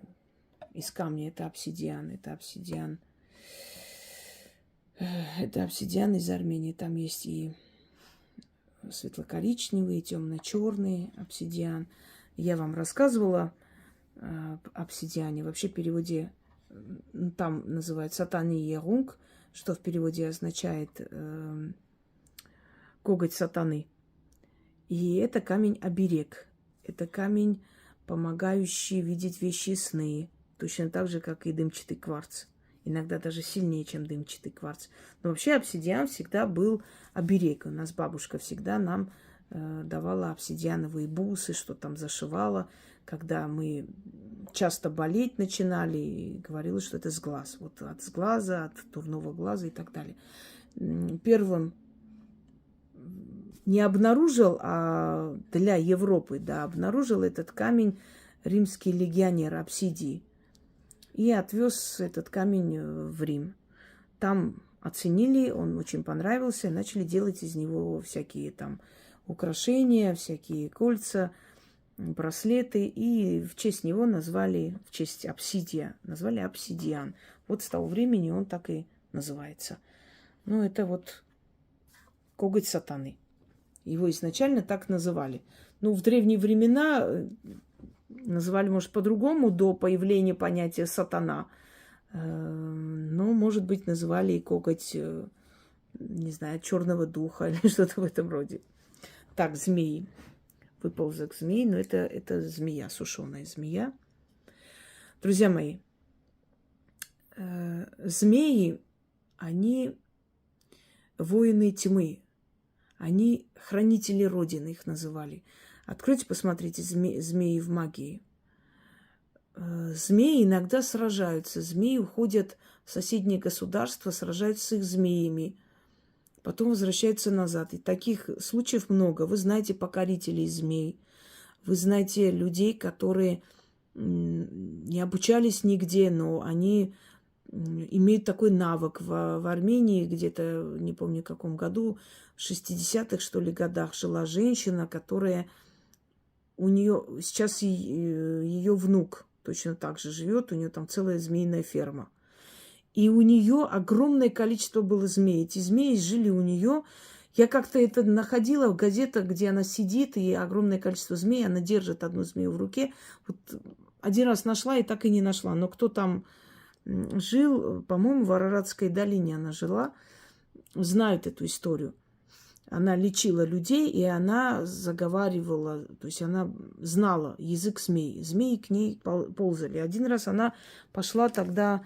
из камня, это обсидиан. Это обсидиан из Армении. Там есть и светло-коричневый, и темно-черный обсидиан. Я вам рассказывала об обсидиане. Вообще в переводе там называют сатани ерунг. что в переводе означает коготь сатаны. И это камень-оберег. Это камень, помогающий видеть вещи и сны. Точно так же, как и дымчатый кварц. Иногда даже сильнее, чем дымчатый кварц. Но вообще обсидиан всегда был оберег. У нас бабушка всегда нам давала обсидиановые бусы, что там зашивала. Когда мы часто болеть начинали, и говорила, что это сглаз. Вот от сглаза, от дурного глаза и так далее. Первым не обнаружил, а для Европы, да, обнаружил этот камень римский легионер Апсидий. И отвез этот камень в Рим. Там оценили, он очень понравился, начали делать из него всякие там украшения, всякие кольца, браслеты. И в честь него назвали, в честь Апсидия, назвали обсидиан. Вот с того времени он так и называется. Ну, это вот коготь сатаны. Его изначально так называли. Ну, в древние времена называли, может, по-другому, до появления понятия сатана. Но, может быть, называли и коготь, не знаю, черного духа или что-то в этом роде. Так, змеи. Выползок змей, но это змея, сушеная змея. Друзья мои, змеи, они воины тьмы. Они хранители Родины, их называли. Откройте, посмотрите, змеи в магии. Змеи иногда сражаются. Змеи уходят в соседние государства, сражаются с их змеями. Потом возвращаются назад. И таких случаев много. Вы знаете покорителей змей. Вы знаете людей, которые не обучались нигде, но они имеют такой навык. В Армении где-то, не помню в каком году, в 60-х, что ли, годах жила женщина, которая у нее сейчас ее внук точно так же живет, у нее там целая змеиная ферма. И у нее огромное количество было змей. Эти змеи жили у нее. Я как-то это находила в газетах, где она сидит, и огромное количество змей, она держит одну змею в руке. Вот один раз нашла и так и не нашла. Но кто там жил, по-моему, в Араратской долине она жила, знают эту историю. Она лечила людей, и она заговаривала, то есть она знала язык змей. Змеи к ней ползали. Один раз она пошла тогда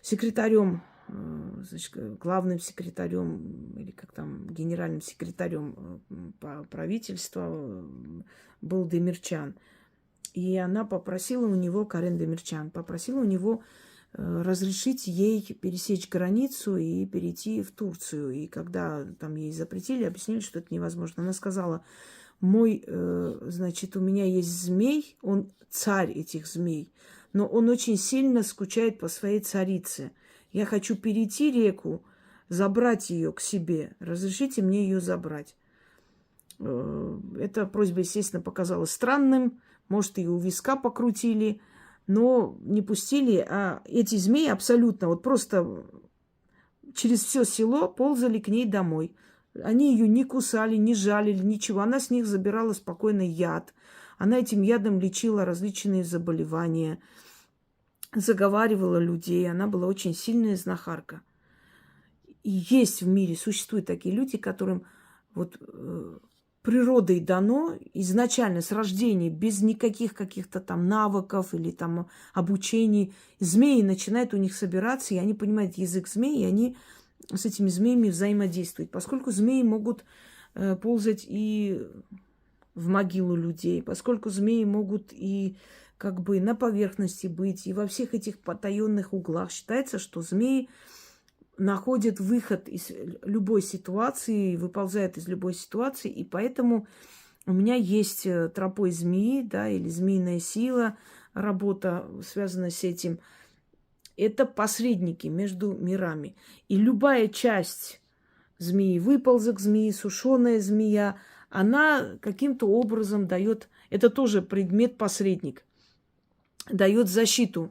секретарем, значит, главным секретарем, или как там, генеральным секретарем правительства был Демирчан. И она попросила у него, Карен Демирчан, попросила у него разрешить ей пересечь границу и перейти в Турцию. И когда там ей запретили, объяснили, что это невозможно. Она сказала, значит, у меня есть змей, он царь этих змей, но он очень сильно скучает по своей царице. Я хочу перейти реку, забрать ее к себе. Разрешите мне ее забрать. Эта просьба, естественно, показалась странным. Может, ее у виска покрутили, но не пустили. А эти змеи абсолютно вот просто через все село ползали к ней домой. Они ее не кусали, не жалили, ничего. Она с них забирала спокойно яд. Она этим ядом лечила различные заболевания, заговаривала людей. Она была очень сильная знахарка. И есть в мире, существуют такие люди, которым вот природой дано изначально, с рождения, без никаких каких-то там навыков или там обучений. Змеи начинают у них собираться, и они понимают язык змей, и они с этими змеями взаимодействуют. Поскольку змеи могут ползать и в могилу людей, поскольку змеи могут и как бы на поверхности быть, и во всех этих потаенных углах. Считается, что змеи находят выход из любой ситуации, выползают из любой ситуации, и поэтому у меня есть тропой змеи, да, или змеиная сила, работа, связанная с этим. Это посредники между мирами. И любая часть змеи, выползок змеи, сушеная змея, она каким-то образом дает, это тоже предмет-посредник, дает защиту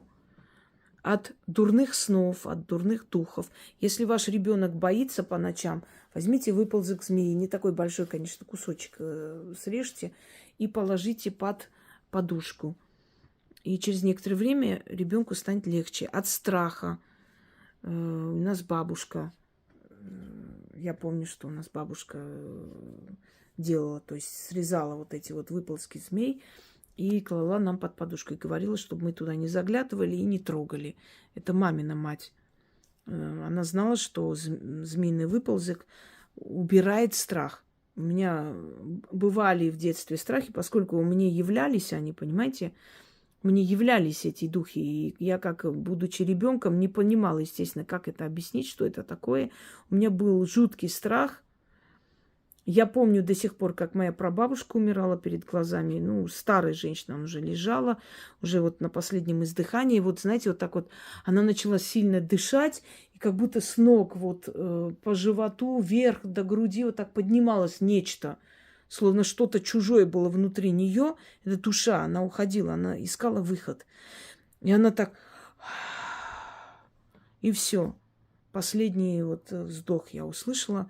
от дурных снов, от дурных духов. Если ваш ребенок боится по ночам, возьмите выползок змеи, не такой большой, конечно, кусочек срежьте и положите под подушку. И через некоторое время ребенку станет легче от страха. У нас бабушка, я помню, что у нас бабушка делала, то есть срезала вот эти вот выползки змей и клала нам под подушку. И говорила, чтобы мы туда не заглядывали и не трогали. Это мамина мать. Она знала, что змеиный выползок убирает страх. У меня бывали в детстве страхи, поскольку мне являлись они, понимаете, мне являлись эти духи. И я, как будучи ребенком, не понимала, естественно, как это объяснить, что это такое. У меня был жуткий страх. Я помню до сих пор, как моя прабабушка умирала перед глазами. Ну, старая женщина, она уже лежала, уже вот на последнем издыхании. Вот, знаете, вот так вот она начала сильно дышать, и как будто с ног вот по животу вверх до груди вот так поднималось нечто. Словно что-то чужое было внутри нее. Это душа, она уходила, она искала выход. И она так... И все. Последний вот вздох я услышала.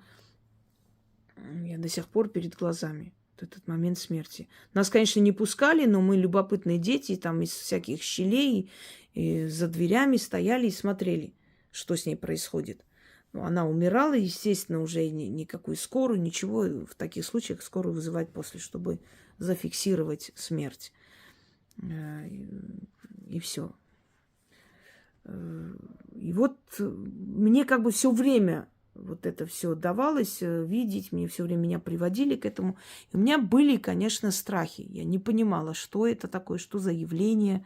Я до сих пор перед глазами. Вот этот момент смерти. Нас, конечно, не пускали, но мы любопытные дети, там из всяких щелей и за дверями стояли и смотрели, что с ней происходит. Ну, она умирала, естественно, уже никакую скорую, ничего. В таких случаях скорую вызывать после, чтобы зафиксировать смерть. И все. И вот мне как бы все время вот это все давалось видеть, мне все время меня приводили к этому. И у меня были, конечно, страхи. Я не понимала, что это такое, что за явление,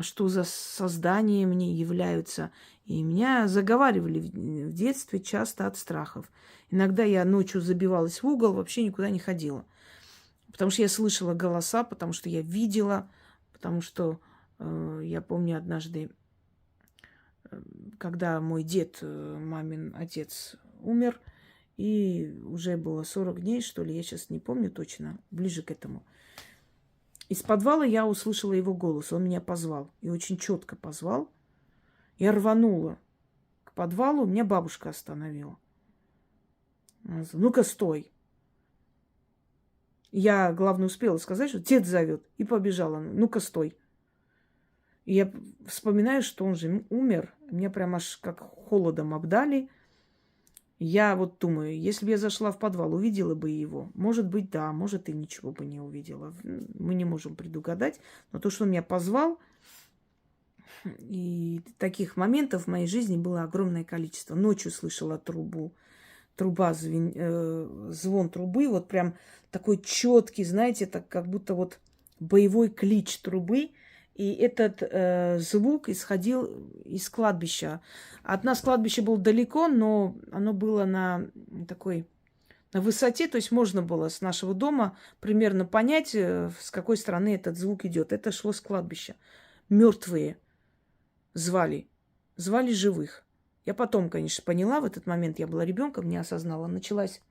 что за создания мне являются. И меня заговаривали в детстве часто от страхов. Иногда я ночью забивалась в угол, вообще никуда не ходила. Потому что я слышала голоса, потому что я видела, потому что я помню однажды, когда мой дед, мамин отец, умер, и уже было 40 дней, что ли, я сейчас не помню точно, ближе к этому. Из подвала я услышала его голос, он меня позвал, и очень четко позвал. Я рванула к подвалу, меня бабушка остановила. Она сказала: ну-ка, стой. Я, главное, успела сказать, что дед зовет, и побежала. Ну-ка, стой. И я вспоминаю, что он же умер. Меня прям аж как холодом обдали. Я вот думаю, если бы я зашла в подвал, увидела бы его. Может быть, да, может, и ничего бы не увидела. Мы не можем предугадать. Но то, что он меня позвал, и таких моментов в моей жизни было огромное количество. Ночью слышала звон трубы, вот прям такой четкий, знаете, так как будто вот боевой клич трубы. И этот звук исходил из кладбища. От нас кладбище было далеко, но оно было на такой на высоте, то есть можно было с нашего дома примерно понять, с какой стороны этот звук идет. Это шло с кладбища. Мертвые звали живых. Я потом, конечно, поняла, в этот момент я была ребенком, не осознала. Началась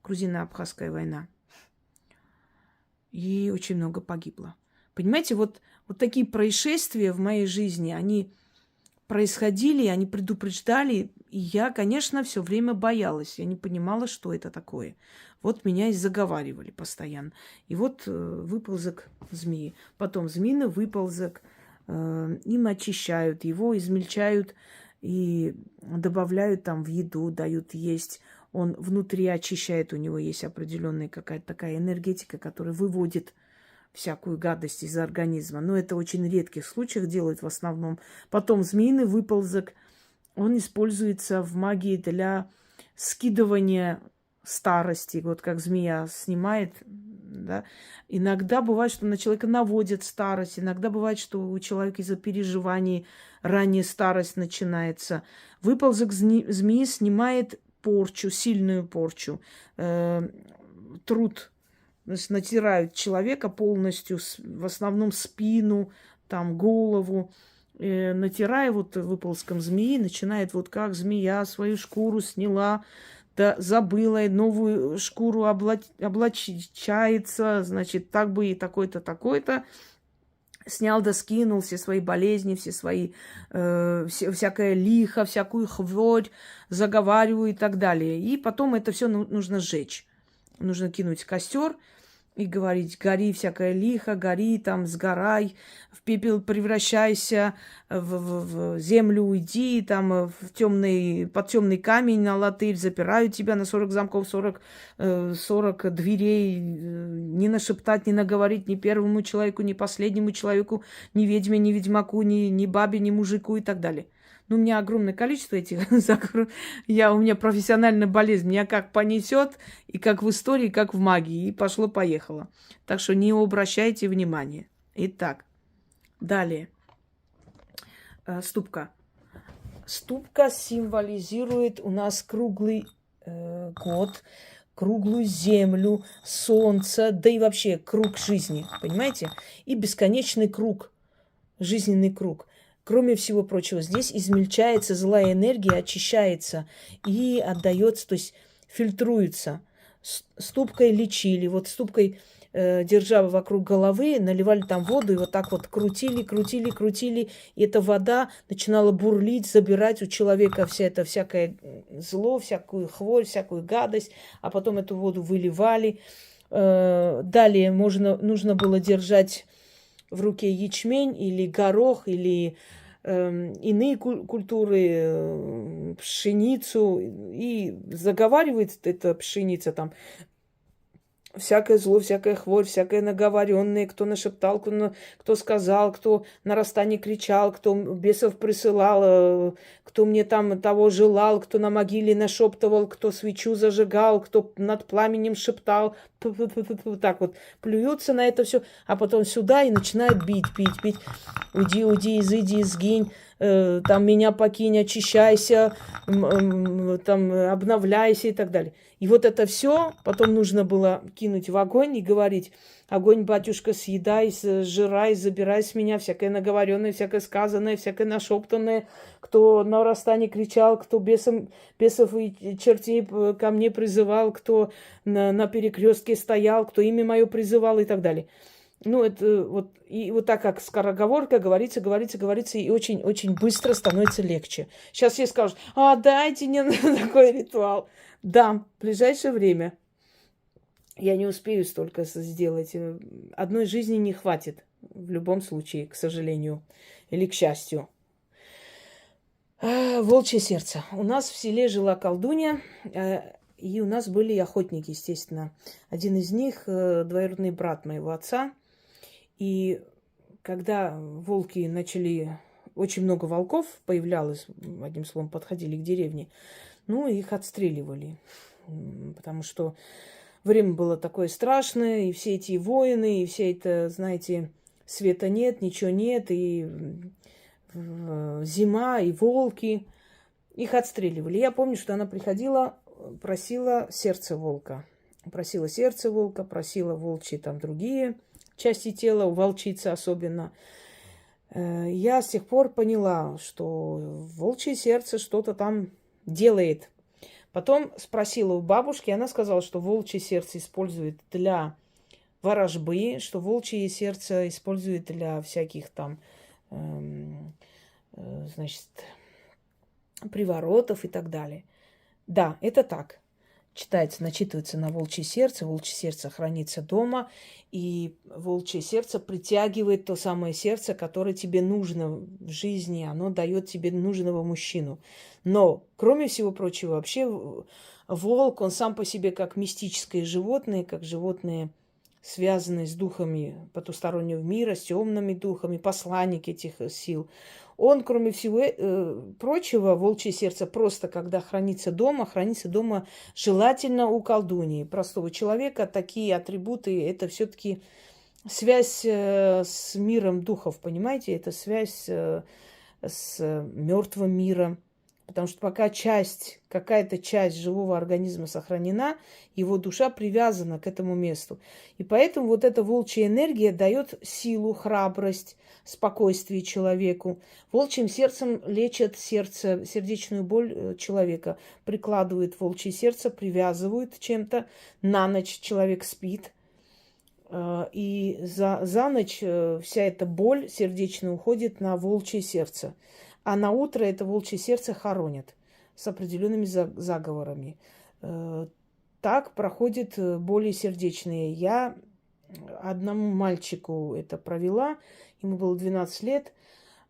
грузино-абхазская война. И очень много погибло. Понимаете, вот такие происшествия в моей жизни, они происходили, они предупреждали. И я, конечно, все время боялась. Я не понимала, что это такое. Вот меня и заговаривали постоянно. И вот выползок змеи. Потом змеиный выползок. Им очищают, его измельчают и добавляют там в еду, дают есть. Он внутри очищает, у него есть определенная какая-то такая энергетика, которая выводит всякую гадость из организма. Но это очень редких случаях делают в основном. Потом змеиный выползок, он используется в магии для скидывания старости. Вот как змея снимает, да. Иногда бывает, что на человека наводит старость. Иногда бывает, что у человека из-за переживаний ранняя старость начинается. Выползок змеи снимает порчу, сильную порчу. Труд. Натирают человека полностью, в основном спину, там, голову. Натирая вот выползком змеи, начинает вот как змея свою шкуру сняла, да, забыла, новую шкуру облачается, значит, так бы и такой-то, такой-то. Снял да скинул все свои болезни, все свои, всякое лихо, всякую хворь, заговариваю и так далее. И потом это все нужно сжечь. Нужно кинуть в костер. и говорить: гори всякое лихо, гори там, сгорай, в пепел превращайся, в землю уйди, там под темный камень на латырь, запираю тебя на 40 замков, 40 дверей, не нашептать, не наговорить ни первому человеку, ни последнему человеку, ни ведьме, ни ведьмаку, ни бабе, ни мужику и так далее. Ну, у меня огромное количество этих закрытых. У меня профессиональная болезнь. Меня как понесет, и как в истории, как в магии. И пошло-поехало. Так что не обращайте внимания. Итак, далее. Ступка. Ступка символизирует у нас круглый год, круглую землю, солнце, да и вообще круг жизни. Понимаете? И бесконечный круг, жизненный круг. Кроме всего прочего, здесь измельчается злая энергия, очищается и отдается, то есть фильтруется. Ступкой лечили, вот ступкой, держа вокруг головы, наливали там воду и вот так вот крутили, крутили, крутили. И эта вода начинала бурлить, забирать у человека вся это всякое зло, всякую хворь, всякую гадость. А потом эту воду выливали. Далее нужно было держать в руке ячмень или горох, или иные культуры, пшеницу, и заговаривает эта пшеница там всякое зло, всякая хворь, всякое наговоренное, кто нашептал, кто сказал, кто на расстане кричал, кто бесов присылал, кто мне там того желал, кто на могиле нашептывал, кто свечу зажигал, кто над пламенем шептал. Так вот плюются на это все, а потом сюда и начинают бить. Уйди, изыди, сгинь. Там меня покинь, очищайся, там обновляйся и так далее. И вот это все потом нужно было кинуть в огонь и говорить: огонь, батюшка, съедай, сжирай, забирай с меня всякое наговоренное, всякое сказанное, всякое нашептанное, кто на расстане кричал, кто бесов и чертей ко мне призывал, кто на перекрестке стоял, кто имя мое призывал и так далее. Ну, это вот, и вот так как скороговорка говорится, и очень-очень быстро становится легче. Сейчас все скажут: дайте мне такой ритуал. Да, в ближайшее время. Я не успею столько сделать. Одной жизни не хватит в любом случае, к сожалению, или к счастью. Волчье сердце. У нас в селе жила колдунья, и у нас были охотники, естественно. Один из них двоюродный брат моего отца. И когда волки начали... Очень много волков появлялось, одним словом, подходили к деревне. Ну, их отстреливали. Потому что время было такое страшное, и все эти воины, и все это, знаете, света нет, ничего нет, и зима, и волки. Их отстреливали. Я помню, что она приходила, просила сердце волка. Просила волчьи там другие части тела, у волчицы особенно. Я с тех пор поняла, что волчье сердце что-то там делает. Потом спросила у бабушки, она сказала, что волчье сердце использует для ворожбы, что волчье сердце использует для всяких там, значит, приворотов и так далее. Да, это так. Начитывается на волчье сердце хранится дома, и волчье сердце притягивает то самое сердце, которое тебе нужно в жизни, оно дает тебе нужного мужчину. Но, кроме всего прочего, вообще волк, он сам по себе как мистическое животное, как животное, связанное с духами потустороннего мира, с темными духами, посланник этих сил. Он, кроме всего прочего, волчье сердце просто, когда хранится дома желательно у колдуньи. Простого человека такие атрибуты, это все-таки связь с миром духов, понимаете? Это связь с мертвым миром. Потому что пока какая-то часть живого организма сохранена, его душа привязана к этому месту. И поэтому вот эта волчья энергия дает силу, храбрость, спокойствие человеку. Волчьим сердцем лечат сердечную боль человека. Прикладывают волчье сердце, привязывают чем-то. На ночь человек спит. И за ночь вся эта боль сердечная уходит на волчье сердце. А на утро это волчье сердце хоронят с определенными заговорами. Так проходят боли сердечные. Я одному мальчику это провела, ему было 12 лет,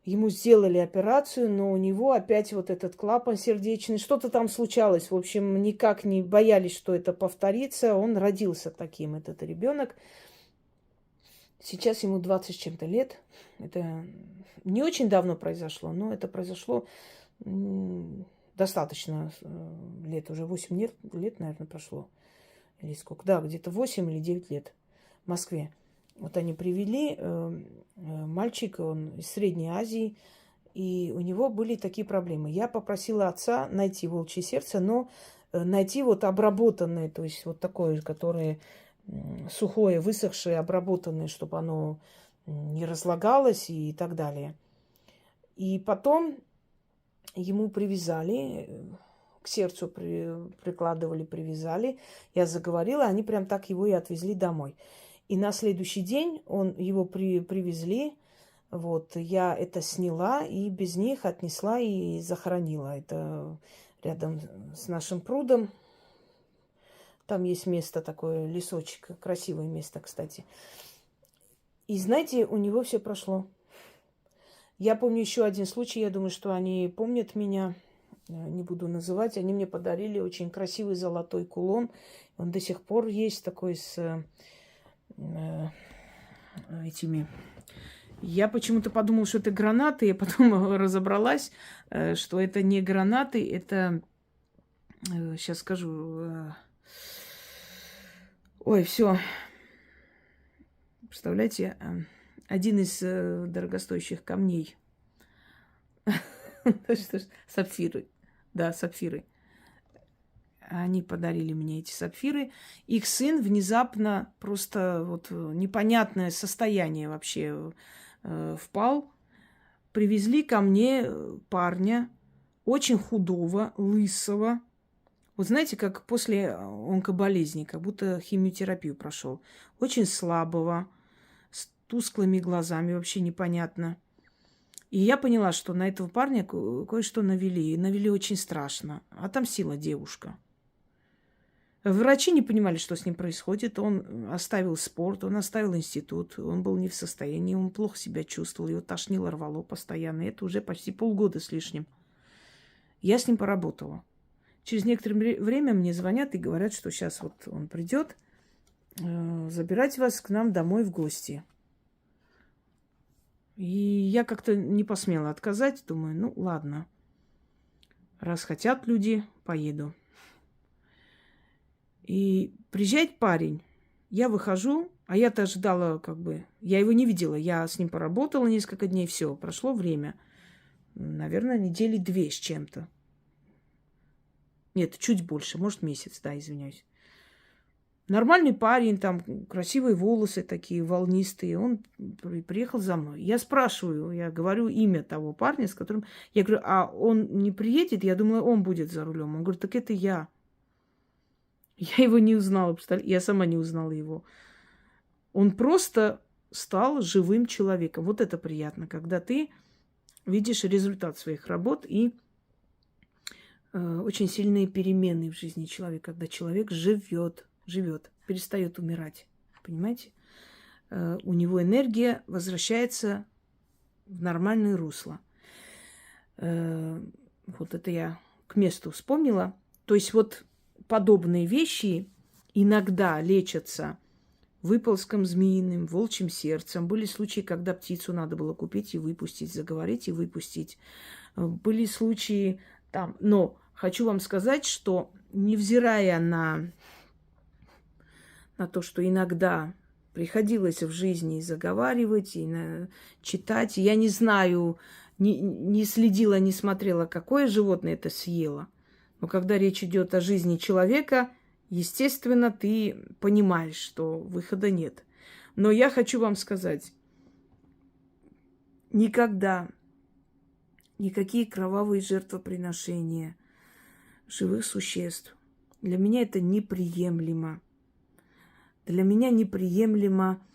ему сделали операцию, но у него опять вот этот клапан сердечный, что-то там случалось. В общем, никак не боялись, что это повторится. Он родился таким, этот ребенок. Сейчас ему 20 с чем-то лет. Это не очень давно произошло, но это произошло достаточно лет. Уже 8 лет, наверное, прошло. Или сколько? Да, где-то 8 или 9 лет в Москве. Вот они привели мальчика, он из Средней Азии, и у него были такие проблемы. Я попросила отца найти волчье сердце, но найти вот обработанное, то есть вот такое, которое сухое, высохшее, обработанное, чтобы оно не разлагалось и так далее. И потом ему привязали, к сердцу прикладывали, привязали. Я заговорила, они прям так его и отвезли домой. И на следующий день его привезли. Вот, я это сняла и без них отнесла и захоронила. Это рядом с нашим прудом. Там есть место такое, лесочек, красивое место, кстати. И знаете, у него все прошло. Я помню еще один случай, я думаю, что они помнят меня, не буду называть. Они мне подарили очень красивый золотой кулон. Он до сих пор есть такой с этими... Я почему-то подумала, что это гранаты. Я потом разобралась, что это не гранаты, это... Сейчас скажу... Ой, все. Представляете, один из дорогостоящих камней. Сапфиры. Да, сапфиры. Они подарили мне эти сапфиры. Их сын внезапно просто вот непонятное состояние вообще впал. Привезли ко мне парня, очень худого, лысого. Вот знаете, как после онкоболезни, как будто химиотерапию прошел. Очень слабого, с тусклыми глазами, вообще непонятно. И я поняла, что на этого парня кое-что навели. И навели очень страшно. Отомстила девушка. Врачи не понимали, что с ним происходит. Он оставил спорт, он оставил институт. Он был не в состоянии, он плохо себя чувствовал. Его тошнило, рвало постоянно. И это уже почти полгода с лишним. Я с ним поработала. Через некоторое время мне звонят и говорят, что сейчас вот он придет забирать вас к нам домой в гости. И я как-то не посмела отказать. Думаю, ну ладно. Раз хотят люди, поеду. И приезжает парень. Я выхожу, а я-то ожидала как бы... Я его не видела. Я с ним поработала несколько дней, все. Прошло время. Наверное, недели 2 с чем-то. Нет, чуть больше, может, месяц, да, извиняюсь. Нормальный парень, там, красивые волосы такие, волнистые. Он приехал за мной. Я спрашиваю, я говорю имя того парня, с которым... Я говорю, а он не приедет? Я думала, он будет за рулем. Он говорит, так это я. Я его не узнала, представляете? Я сама не узнала его. Он просто стал живым человеком. Вот это приятно, когда ты видишь результат своих работ и очень сильные перемены в жизни человека, когда человек живет, перестает умирать. Понимаете? У него энергия возвращается в нормальное русло. Вот это я к месту вспомнила. То есть вот подобные вещи иногда лечатся выползком змеиным, волчьим сердцем. Были случаи, когда птицу надо было купить и выпустить, заговорить и выпустить. Были случаи там. Но хочу вам сказать, что невзирая на то, что иногда приходилось в жизни заговаривать, и читать. Я не знаю, не следила, не смотрела, какое животное это съело. Но когда речь идет о жизни человека, естественно, ты понимаешь, что выхода нет. Но я хочу вам сказать, никогда никакие кровавые жертвоприношения живых существ, для меня это неприемлемо. Для меня неприемлемо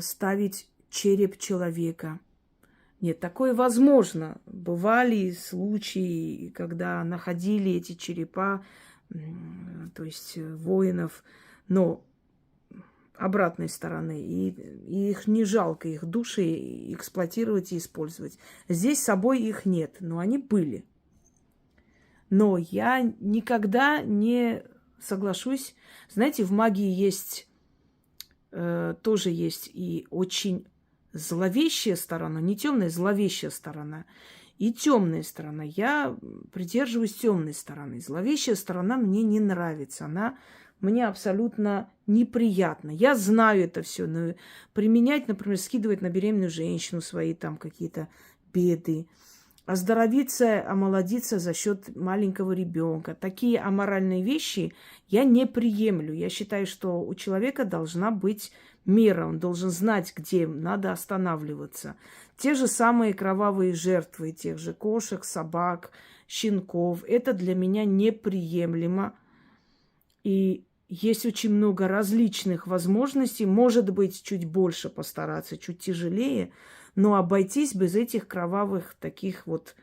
ставить череп человека. Нет, такое возможно. Бывали случаи, когда находили эти черепа, то есть воинов. Но обратной стороны. И их не жалко, их души эксплуатировать и использовать. Здесь с собой их нет, но они были. Но я никогда не соглашусь. Знаете, в магии есть, тоже есть и очень зловещая сторона, не темная, зловещая сторона. И темная сторона. Я придерживаюсь темной стороны. Зловещая сторона мне не нравится. Она мне абсолютно неприятна. Я знаю это все, но применять, например, скидывать на беременную женщину свои там какие-то беды, оздоровиться, омолодиться за счет маленького ребенка. Такие аморальные вещи я не приемлю. Я считаю, что у человека должна быть мера, он должен знать, где надо останавливаться. Те же самые кровавые жертвы, тех же кошек, собак, щенков, это для меня неприемлемо. И есть очень много различных возможностей, может быть, чуть больше постараться, чуть тяжелее, но обойтись без этих кровавых таких вот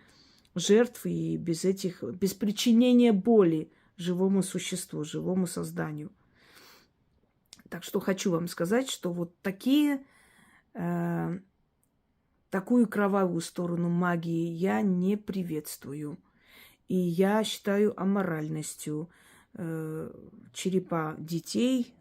жертв и без причинения боли живому существу, живому созданию. Так что хочу вам сказать, что вот такую кровавую сторону магии я не приветствую. И я считаю аморальностью черепа детей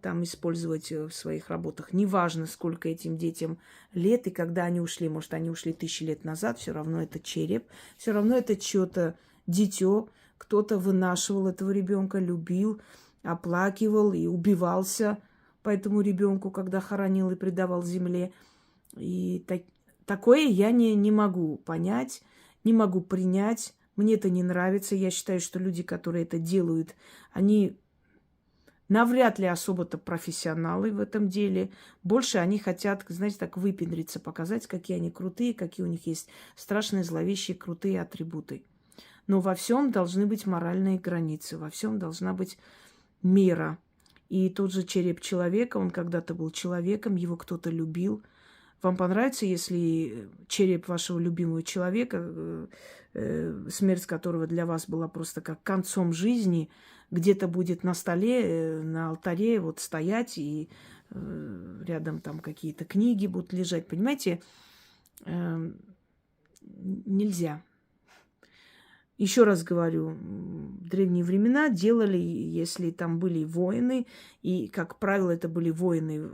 там использовать в своих работах. Неважно, сколько этим детям лет и когда они ушли. Может, они ушли 1000 лет назад, все равно это череп, все равно это чье-то дитё. Кто-то вынашивал этого ребенка, любил, оплакивал и убивался по этому ребенку, когда хоронил и предавал земле. И такое я не могу понять, не могу принять. Мне это не нравится. Я считаю, что люди, которые это делают, они навряд ли особо-то профессионалы в этом деле. Больше они хотят, знаете, так выпендриться, показать, какие они крутые, какие у них есть страшные, зловещие, крутые атрибуты. Но во всем должны быть моральные границы, во всем должна быть мера. И тот же череп человека, он когда-то был человеком, его кто-то любил. Вам понравится, если череп вашего любимого человека, смерть которого для вас была просто как концом жизни, где-то будет на столе, на алтаре вот стоять, и рядом там какие-то книги будут лежать. Понимаете, нельзя. Еще раз говорю, в древние времена делали, если там были воины, и, как правило, это были воины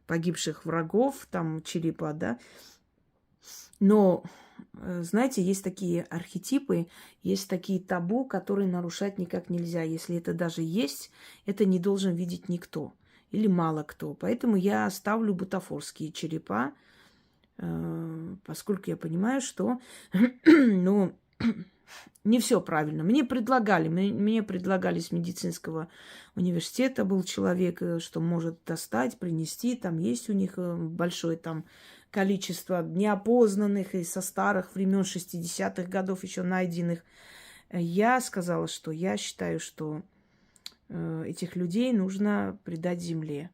погибших врагов, там черепа, да. Но, знаете, есть такие архетипы, есть такие табу, которые нарушать никак нельзя. Если это даже есть, это не должен видеть никто или мало кто. Поэтому я ставлю бутафорские черепа, поскольку я понимаю, что ну, не все правильно. Мне предлагали с медицинского университета, был человек, что может достать, принести. Там есть у них большое там количество неопознанных и со старых времен 60-х годов еще найденных. Я сказала, что я считаю, что этих людей нужно предать земле.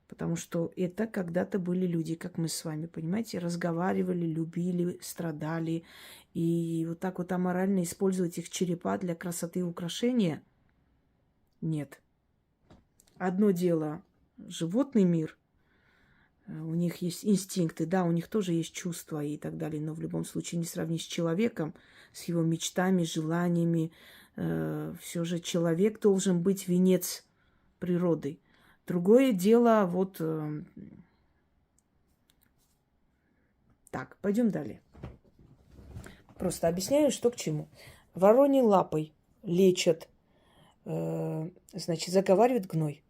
Потому что это когда-то были люди, как мы с вами, понимаете, разговаривали, любили, страдали. И вот так вот аморально использовать их черепа для красоты и украшения – нет. Одно дело – животный мир. У них есть инстинкты, да, у них тоже есть чувства и так далее, но в любом случае не сравнить с человеком, с его мечтами, желаниями. Все же человек должен быть венец природы. Другое дело, вот так, пойдем далее. Просто объясняю, что к чему. Вороньей лапой лечат, значит, заговаривает гной.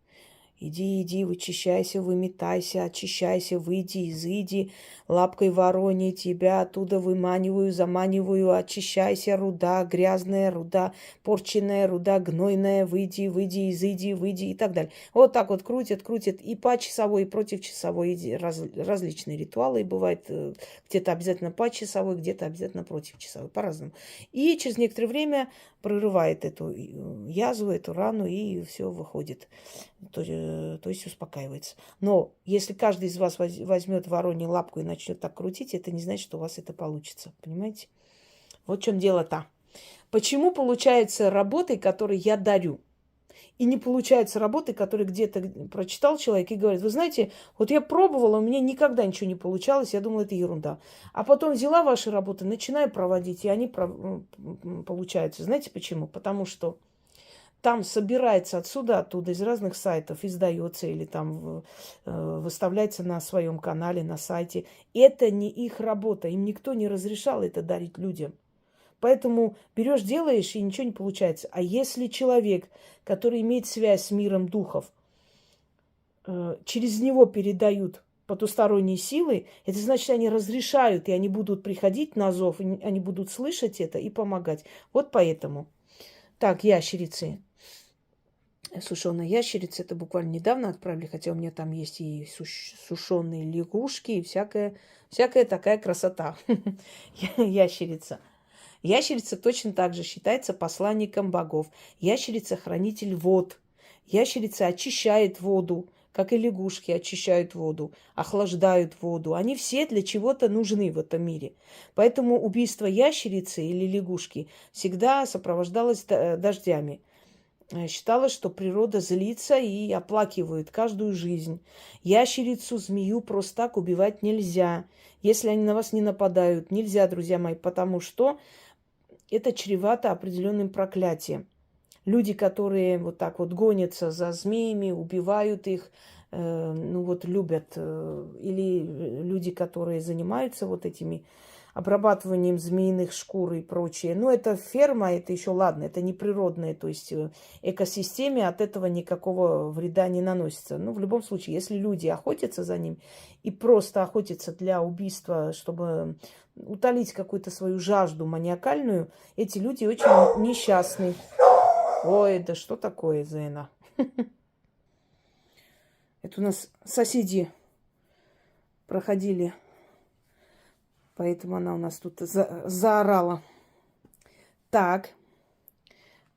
Иди, вычищайся, выметайся, очищайся, выйди, изыди. Лапкой вороньей тебя оттуда выманиваю, заманиваю, очищайся, руда, грязная руда, порченная руда, гнойная, выйди, изыди, выйди и так далее. Вот так вот крутят и по часовой, и против часовой различные ритуалы. И бывает где-то обязательно по часовой, где-то обязательно против часовой, по-разному. И через некоторое время прорывает эту язву, эту рану, и все выходит. То есть успокаивается. Но если каждый из вас возьмет воронью лапку и начнет так крутить, это не значит, что у вас это получится. Понимаете? Вот в чем дело-то. Почему получается работы, которые я дарю? и не получается работы, которые где-то прочитал человек и говорит, вы знаете, вот я пробовала, у меня никогда ничего не получалось, я думала, это ерунда. А потом взяла ваши работы, начинаю проводить, и они получаются. Знаете почему? Потому что там собирается отсюда, оттуда, из разных сайтов, издается или там выставляется на своем канале, на сайте. Это не их работа, им никто не разрешал это дарить людям. Поэтому берешь, делаешь, и ничего не получается. А если человек, который имеет связь с миром духов, через него передают потусторонние силы, это значит, они разрешают, и они будут приходить на зов, и они будут слышать это и помогать. Вот поэтому. Так, ящерицы. Сушеные ящерицы, это буквально недавно отправили, хотя у меня там есть и сушеные лягушки, и всякая такая красота. Ящерица. Ящерица точно так же считается посланником богов. Ящерица – хранитель вод. Ящерица очищает воду, как и лягушки очищают воду, охлаждают воду. Они все для чего-то нужны в этом мире. Поэтому убийство ящерицы или лягушки всегда сопровождалось дождями. Считалось, что природа злится и оплакивает каждую жизнь. Ящерицу, змею просто так убивать нельзя. Если они на вас не нападают, нельзя, друзья мои, потому что это чревато определенным проклятием. Люди, которые вот так вот гонятся за змеями, убивают их, любят, или люди, которые занимаются вот этими обрабатыванием змеиных шкур и прочее. Это ферма, это еще ладно, это не природное, то есть экосистеме от этого никакого вреда не наносится. В любом случае, если люди охотятся за ним и просто охотятся для убийства, чтобы утолить какую-то свою жажду маниакальную, эти люди очень несчастны. Ой, да что такое, Зена? Это у нас соседи проходили, поэтому она у нас тут заорала. Так,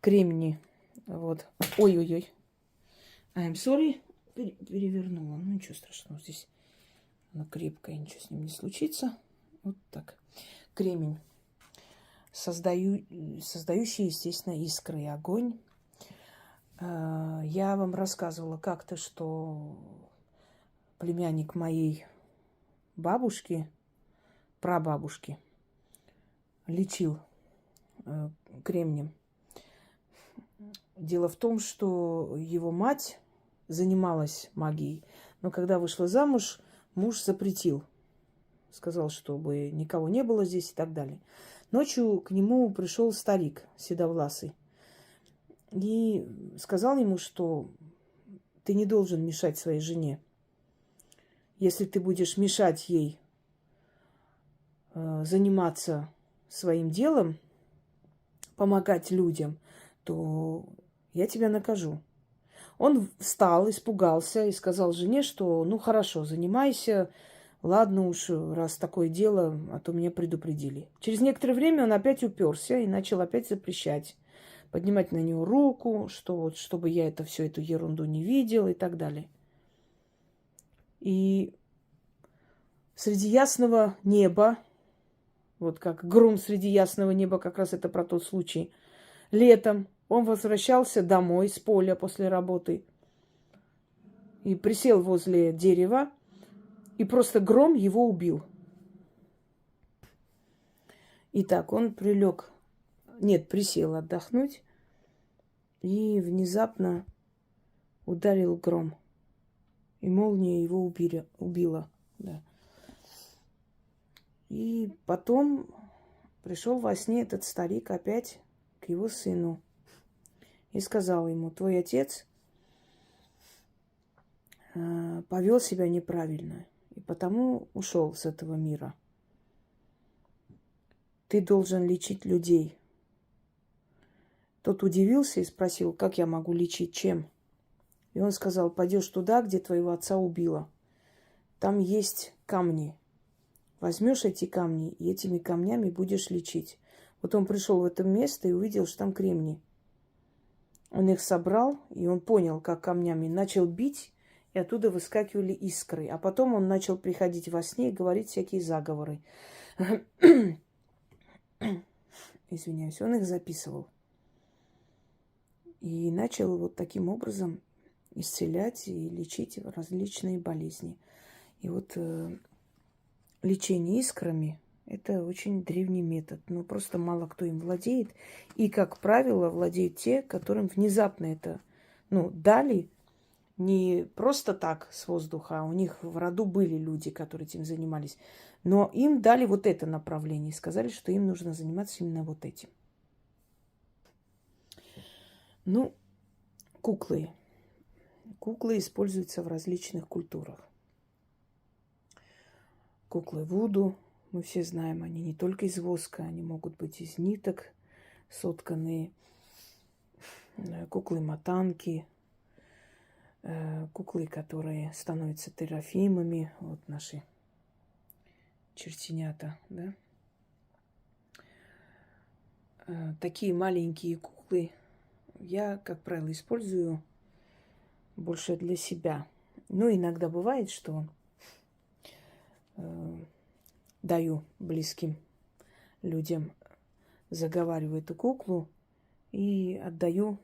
кремний. Вот. Ой-ой-ой. I'm sorry. Перевернула. Ничего страшного. Здесь она крепкая, ничего с ним не случится. Вот так. Кремень. Создающий, естественно, искры и огонь. Я вам рассказывала как-то, что племянник моей бабушки, прабабушки, лечил кремнем. Дело в том, что его мать занималась магией, но когда вышла замуж, муж запретил. Сказал, чтобы никого не было здесь и так далее. Ночью к нему пришел старик седовласый и сказал ему, что ты не должен мешать своей жене. Если ты будешь мешать ей заниматься своим делом, помогать людям, то я тебя накажу. Он встал, испугался и сказал жене, что хорошо, занимайся, ладно уж, раз такое дело, а то меня предупредили. Через некоторое время он опять уперся и начал опять запрещать, поднимать на него руку, что вот, чтобы я всю эту ерунду не видел и так далее. И среди ясного неба, вот как гром среди ясного неба, как раз это про тот случай, летом он возвращался домой с поля после работы и присел возле дерева, и просто гром его убил. Итак, он присел отдохнуть, и внезапно ударил гром. И молния его убила. Да. И потом пришел во сне этот старик опять к его сыну и сказал ему: твой отец повел себя неправильно, и потому ушел с этого мира. Ты должен лечить людей. Тот удивился и спросил: как я могу лечить, чем? И он сказал: пойдешь туда, где твоего отца убило. Там есть камни. Возьмешь эти камни, и этими камнями будешь лечить. Вот он пришел в это место и увидел, что там кремний. Он их собрал, и он понял, как камнями начал бить, и оттуда выскакивали искры. А потом он начал приходить во сне и говорить всякие заговоры. Извиняюсь, он их записывал. И начал вот таким образом исцелять и лечить различные болезни. И вот лечение искрами – это очень древний метод. Но просто мало кто им владеет. И, как правило, владеют те, которым внезапно это дали не просто так с воздуха, а у них в роду были люди, которые этим занимались. Но им дали вот это направление и сказали, что им нужно заниматься именно вот этим. Куклы. Куклы используются в различных культурах. Куклы Вуду, мы все знаем, они не только из воска, они могут быть из ниток сотканные. Куклы-матанки, куклы, которые становятся терафимами, вот наши чертенята, да. Такие маленькие куклы я, как правило, использую больше для себя. Иногда бывает, что даю близким людям, заговариваю эту куклу и отдаю.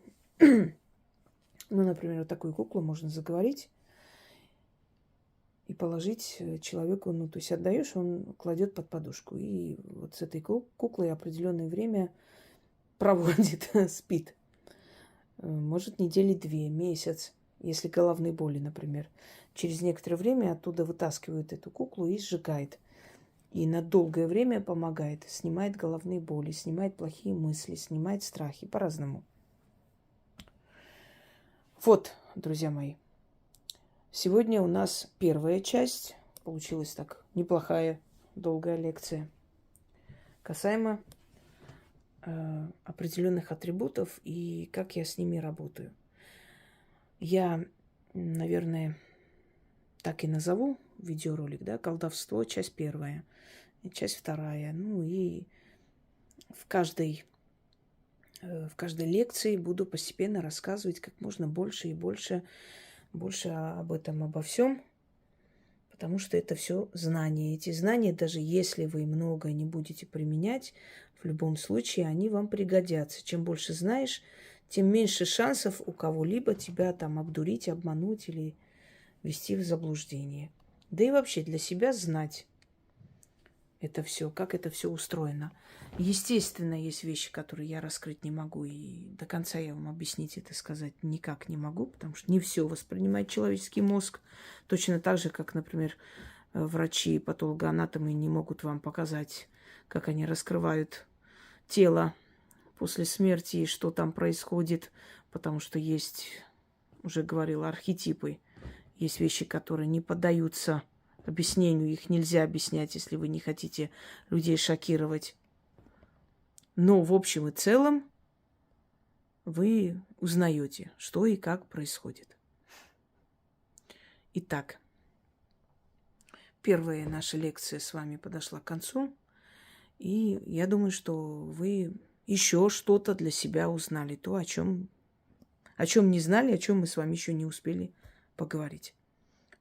Например, вот такую куклу можно заговорить и положить человеку, то есть отдаешь, он кладет под подушку. И вот с этой куклой определенное время проводит, спит. Может, недели 2, месяц, если головные боли, например. Через некоторое время оттуда вытаскивают эту куклу и сжигает. И на долгое время помогает. Снимает головные боли, снимает плохие мысли, снимает страхи. По-разному. Вот, друзья мои. Сегодня у нас первая часть. Получилась так неплохая, долгая лекция. Касаемо определенных атрибутов и как я с ними работаю. Я, наверное, так и назову видеоролик, да, колдовство, часть 1, часть 2. И в каждой лекции буду постепенно рассказывать как можно больше и больше об этом, обо всем, потому что это все знания. Эти знания, даже если вы много не будете применять, в любом случае они вам пригодятся. Чем больше знаешь, тем меньше шансов у кого-либо тебя там обдурить, обмануть или ввести в заблуждение. Да и вообще для себя знать это все, как это все устроено. Естественно, есть вещи, которые я раскрыть не могу, и до конца я вам объяснить это сказать никак не могу, потому что не все воспринимает человеческий мозг. Точно так же, как, например, врачи, патологоанатомы не могут вам показать, как они раскрывают тело после смерти и что там происходит, потому что есть, уже говорила, архетипы. Есть вещи, которые не поддаются объяснению, их нельзя объяснять, если вы не хотите людей шокировать. Но в общем и целом вы узнаете, что и как происходит. Итак, первая наша лекция с вами подошла к концу, и я думаю, что вы еще что-то для себя узнали, то, о чем не знали, о чем мы с вами еще не успели поговорить.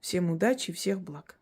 Всем удачи, всех благ.